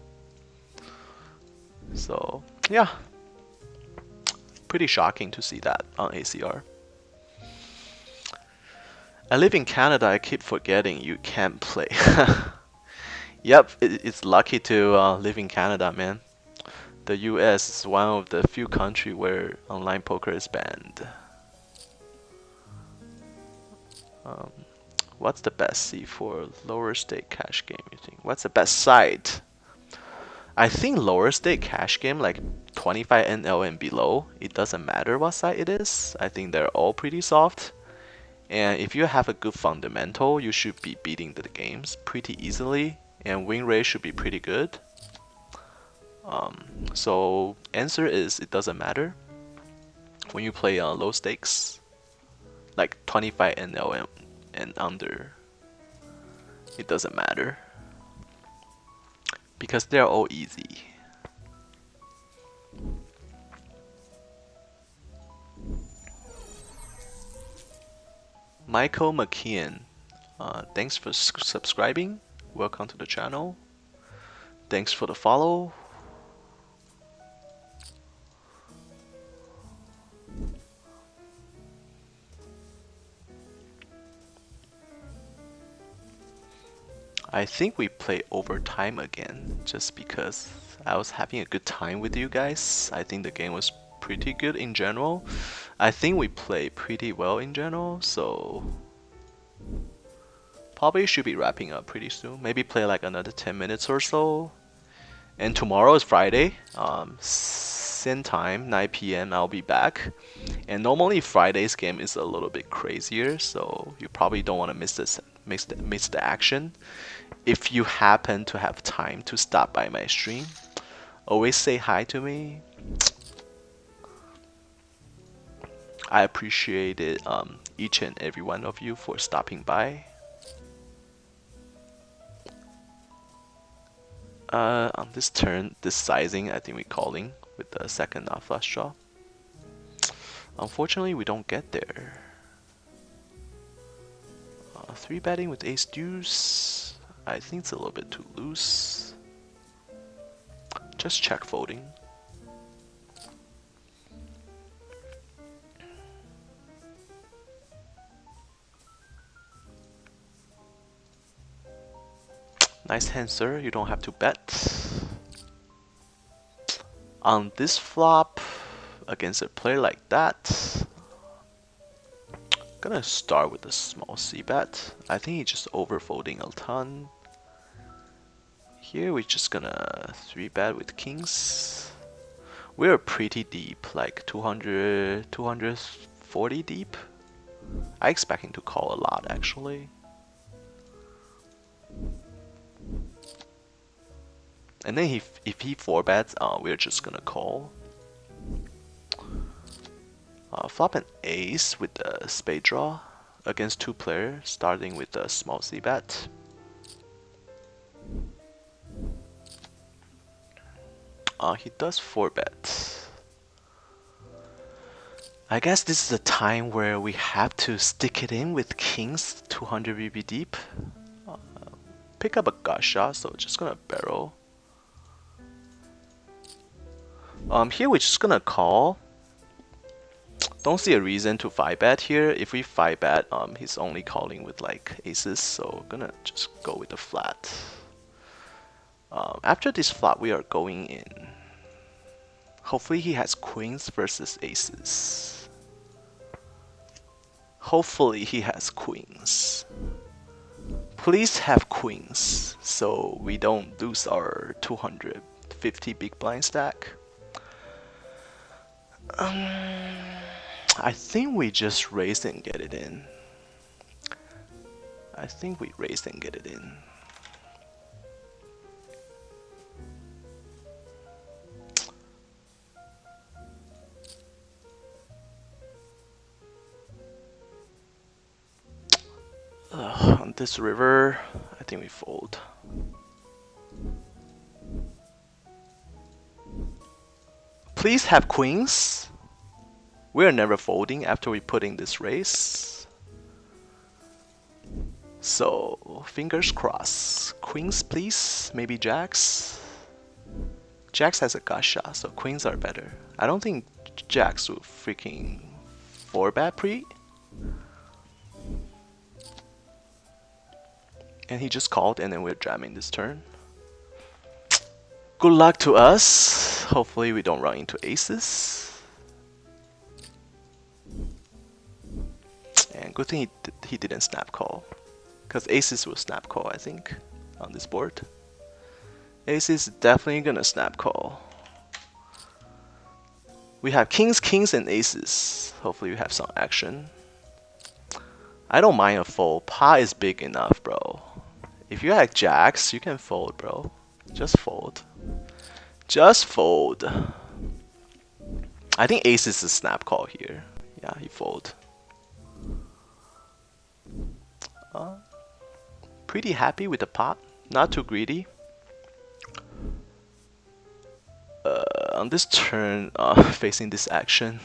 So yeah, pretty shocking to see that on ACR. I live in Canada. I keep forgetting you can't play. Yep, it's lucky to live in Canada, man. The US is one of the few countries where online poker is banned. What's the best C for lower stake cash game, you think? What's the best side? I think lower stake cash game, like 25 NL and below, it doesn't matter what side it is. I think they're all pretty soft. And if you have a good fundamental, you should be beating the games pretty easily. And win rate should be pretty good. So answer is it doesn't matter. When you play low stakes, like 25 NL and under, it doesn't matter because they're all easy. Michael McKeon, thanks for subscribing. Welcome to the channel. Thanks for the follow. I think we play overtime again, just because I was having a good time with you guys. I think the game was pretty good in general. I think we play pretty well in general, so probably should be wrapping up pretty soon. Maybe play like another 10 minutes or so. And tomorrow is Friday, same time, 9 PM, I'll be back. And normally Friday's game is a little bit crazier, so you probably don't want to miss this missed the action. If you happen to have time to stop by my stream, always say hi to me. I appreciate it, each and every one of you for stopping by. On this turn, this sizing, I think we're calling with the second flush draw. Unfortunately, we don't get there. 3-betting with ace deuce. I think it's a little bit too loose. Just check folding. Nice hand, sir. You don't have to bet. On this flop, against a player like that, gonna start with a small c-bet. I think he's just overfolding a ton. Here we're just gonna 3-bet with kings. We're pretty deep, like 200, 240 deep. I expect him to call a lot actually. And then if he 4-bets, we're just gonna call. Flop an ace with a spade draw against 2 players, starting with a small c-bet. He does 4-bet. I guess this is a time where we have to stick it in with kings 200 BB deep. Pick up a gut shot, so just gonna barrel. Here we're just gonna call. Don't see a reason to 5-bet here. If we 5-bet, he's only calling with like aces, so gonna just go with the flat. After this flop, we are going in. Hopefully he has queens versus aces. Hopefully he has queens. Please have queens, so we don't lose our 250 big blind stack. I think we just raise and get it in. I think we raise and get it in. On this river, I think we fold. Please have queens. We're never folding after we put in this raise. So, fingers crossed. Queens, please. Maybe jacks. Jacks has a gut shot, so queens are better. I don't think jacks will freaking 4-bet pre. And he just called, and then we're jamming this turn. Good luck to us. Hopefully we don't run into aces. And good thing he didn't snap call. Because aces will snap call, I think, on this board. Aces definitely gonna snap call. We have kings, kings, and aces. Hopefully we have some action. I don't mind a fold. Pot is big enough, bro. If you have jacks, you can fold, bro. Just fold. Just fold. I think ace is a snap call here. Yeah, he fold. Pretty happy with the pot. Not too greedy. On this turn, facing this action,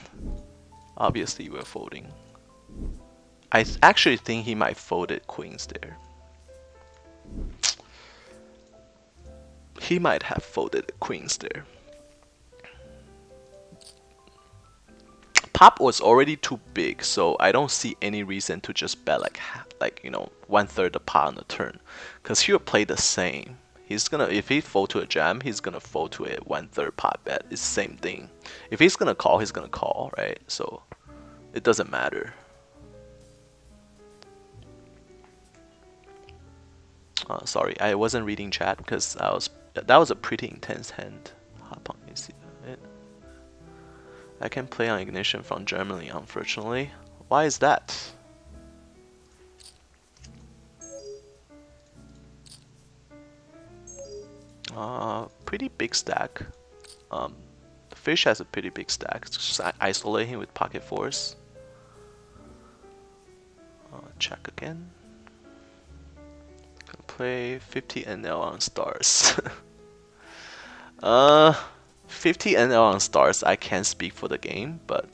obviously we're folding. I actually think he might folded queens there. He might have folded queens there. Pop was already too big, so I don't see any reason to just bet like you know 1/3 the pot on the turn, because he'll play the same. He's gonna, if he fold to a jam, he's gonna fold to a 1/3 pot bet. It's the same thing. If he's gonna call, he's gonna call, right? So it doesn't matter. Sorry, I wasn't reading chat because that was a pretty intense hand. Hop on, you see it? I can play on Ignition from Germany, unfortunately. Why is that? Pretty big stack. The fish has a pretty big stack. Just isolate him with pocket force. Check again. Gonna play 50 NL on stars. 50 NL on stars. I can't speak for the game, but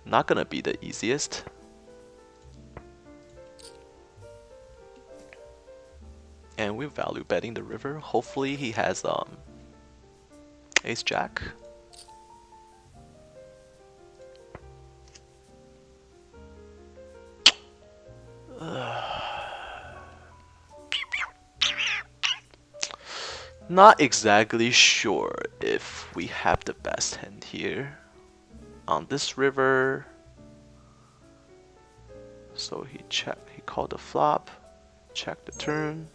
not gonna be the easiest. And we value betting the river. Hopefully he has ace jack. Not exactly sure if we have the best hand here on this river. So he called the flop, check the turn.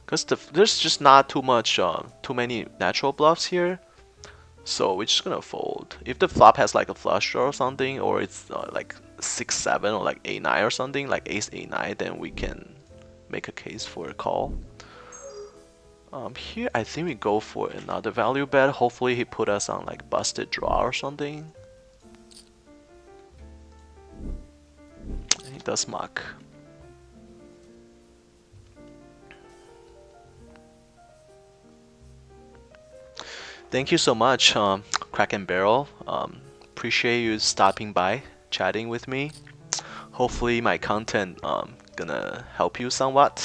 Cause there's just not too many natural bluffs here. So we're just gonna fold. If the flop has like a flush draw or something, or it's like 6-7 or like 8-9 or something, like ace 8-9, then we can make a case for a call. Here I think we go for another value bet. Hopefully he put us on like busted draw or something. He does muck. Thank you so much, Crack and Barrel. Appreciate you stopping by, chatting with me. Hopefully my content gonna help you somewhat.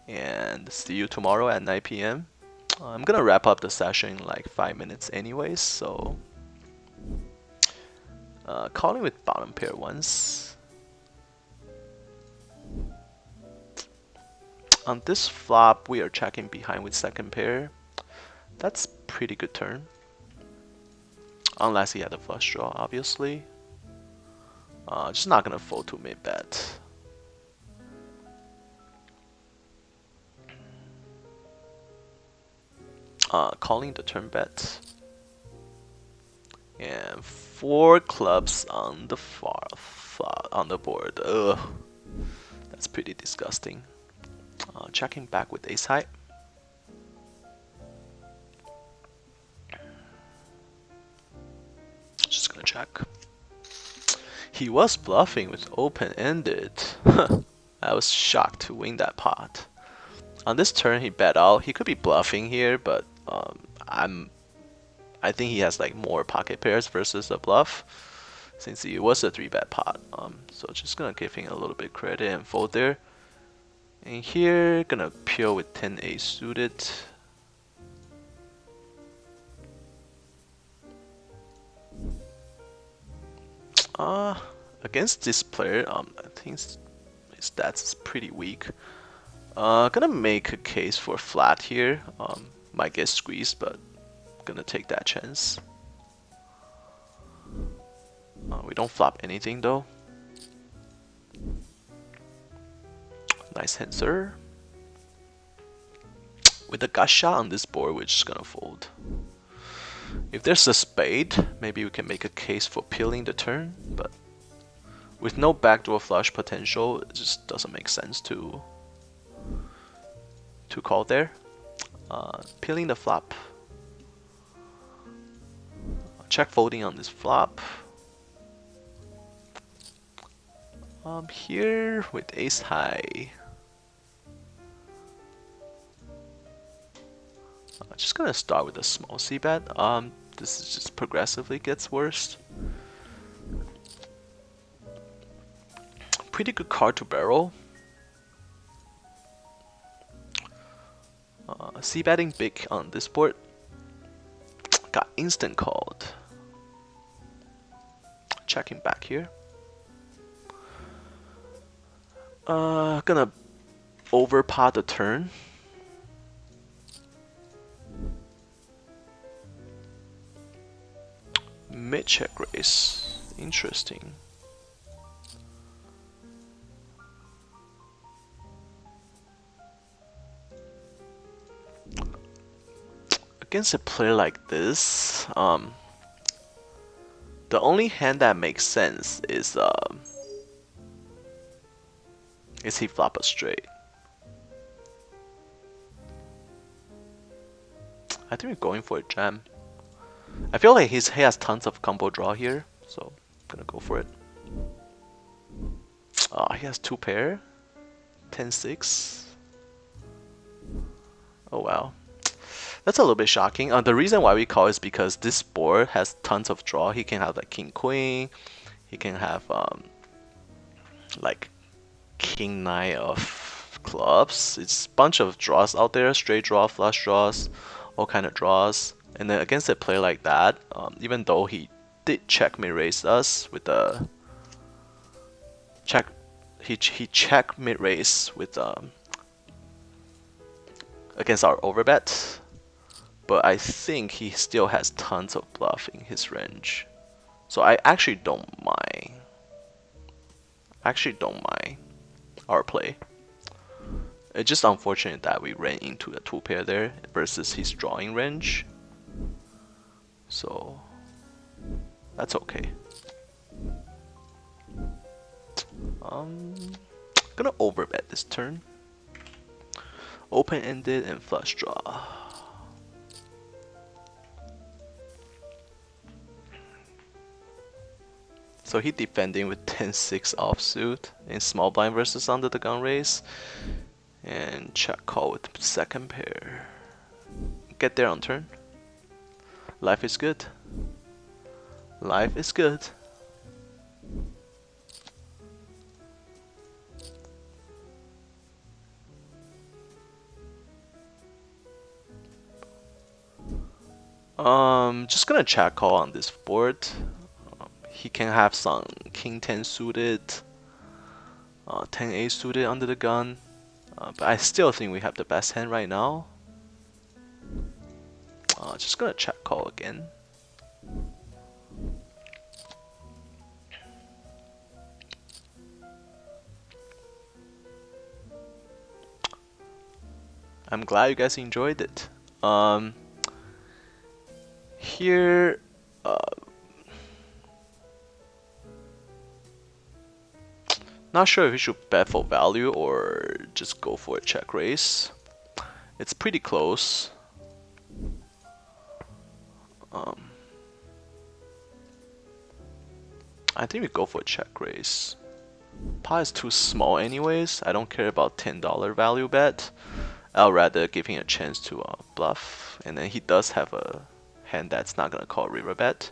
And see you tomorrow at 9 p.m. I'm gonna wrap up the session in like 5 minutes anyways, so calling with bottom pair once. On this flop, we are checking behind with second pair. That's pretty good turn. Unless he had a flush draw, obviously. Just not gonna fold to mid bet. Calling the turn bet. And 4 clubs on the on the board. Ugh, that's pretty disgusting. Checking back with ace high. Just gonna check. He was bluffing with open-ended. I was shocked to win that pot. On this turn, he bet out. He could be bluffing here, but I think he has like more pocket pairs versus a bluff, since it was a 3-bet pot. So just gonna give him a little bit credit and fold there. And here, gonna peel with 10-8 suited. Against this player, I think his stats is pretty weak. Gonna make a case for flat here. Might get squeezed, but gonna take that chance. We don't flop anything though. Nice hand, sir. With a gut shot on this board, we're just gonna fold. If there's a spade, maybe we can make a case for peeling the turn, but with no backdoor flush potential, it just doesn't make sense to call there. Peeling the flop. Check folding on this flop. Here with ace high. Just gonna start with a small c-bet. This is just progressively gets worse. Pretty good card to barrel. C-betting big on this board. Got instant called. Checking back here. Gonna overpot the turn. Mid check raise. Interesting. Against a player like this, the only hand that makes sense is he flop a straight. I think we're going for a jam. I feel like he has tons of combo draw here, so I'm gonna go for it. He has 2 pair. 10-6. Oh wow. That's a little bit shocking. The reason why we call is because this board has tons of draw. He can have like king queen. He can have like king nine of clubs. It's a bunch of draws out there. Straight draw, flush draws, all kind of draws. And then against a player like that, even though he did checkmate raise us with the he checkmate raise with against our overbet, but I think he still has tons of bluff in his range, so I actually don't mind. Our play. It's just unfortunate that we ran into the 2 pair there versus his drawing range. So that's okay. Gonna overbet this turn. Open-ended and flush draw. So he defending with 10-6 offsuit in small blind versus under the gun raise. And check call with second pair. Get there on turn. Life is good. Life is good. Just gonna check call on this board. He can have some king 10 suited, 10-8 suited under the gun, but I still think we have the best hand right now. Just gonna check call again. I'm glad you guys enjoyed it. Here, not sure if we should bet for value or just go for a check raise. It's pretty close. I think we go for a check raise. Pot is too small anyways. I don't care about $10 value bet. I'll rather give him a chance to bluff. And then he does have a hand that's not gonna call river bet.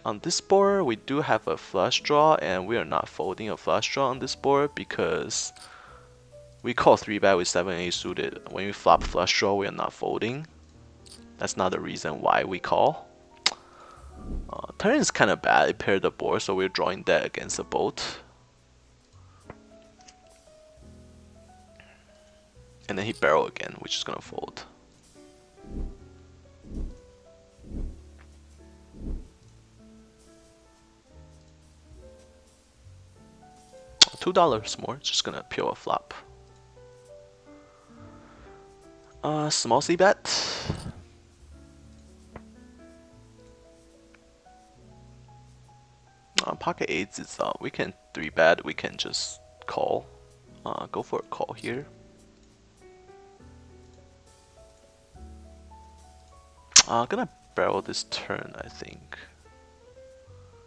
On this board, we do have a flush draw, and we are not folding a flush draw on this board because we call 3-bet with 7-8 suited. When we flop flush draw, we are not folding. That's not the reason why we call. Turn is kind of bad. It paired the board, so we're drawing that against a boat. And then he barrel again, which is gonna fold. $2 more, just gonna peel a flop. Small C bet. Pocket 8s is we can 3-bet, we can just call. Go for a call here. Gonna barrel this turn, I think.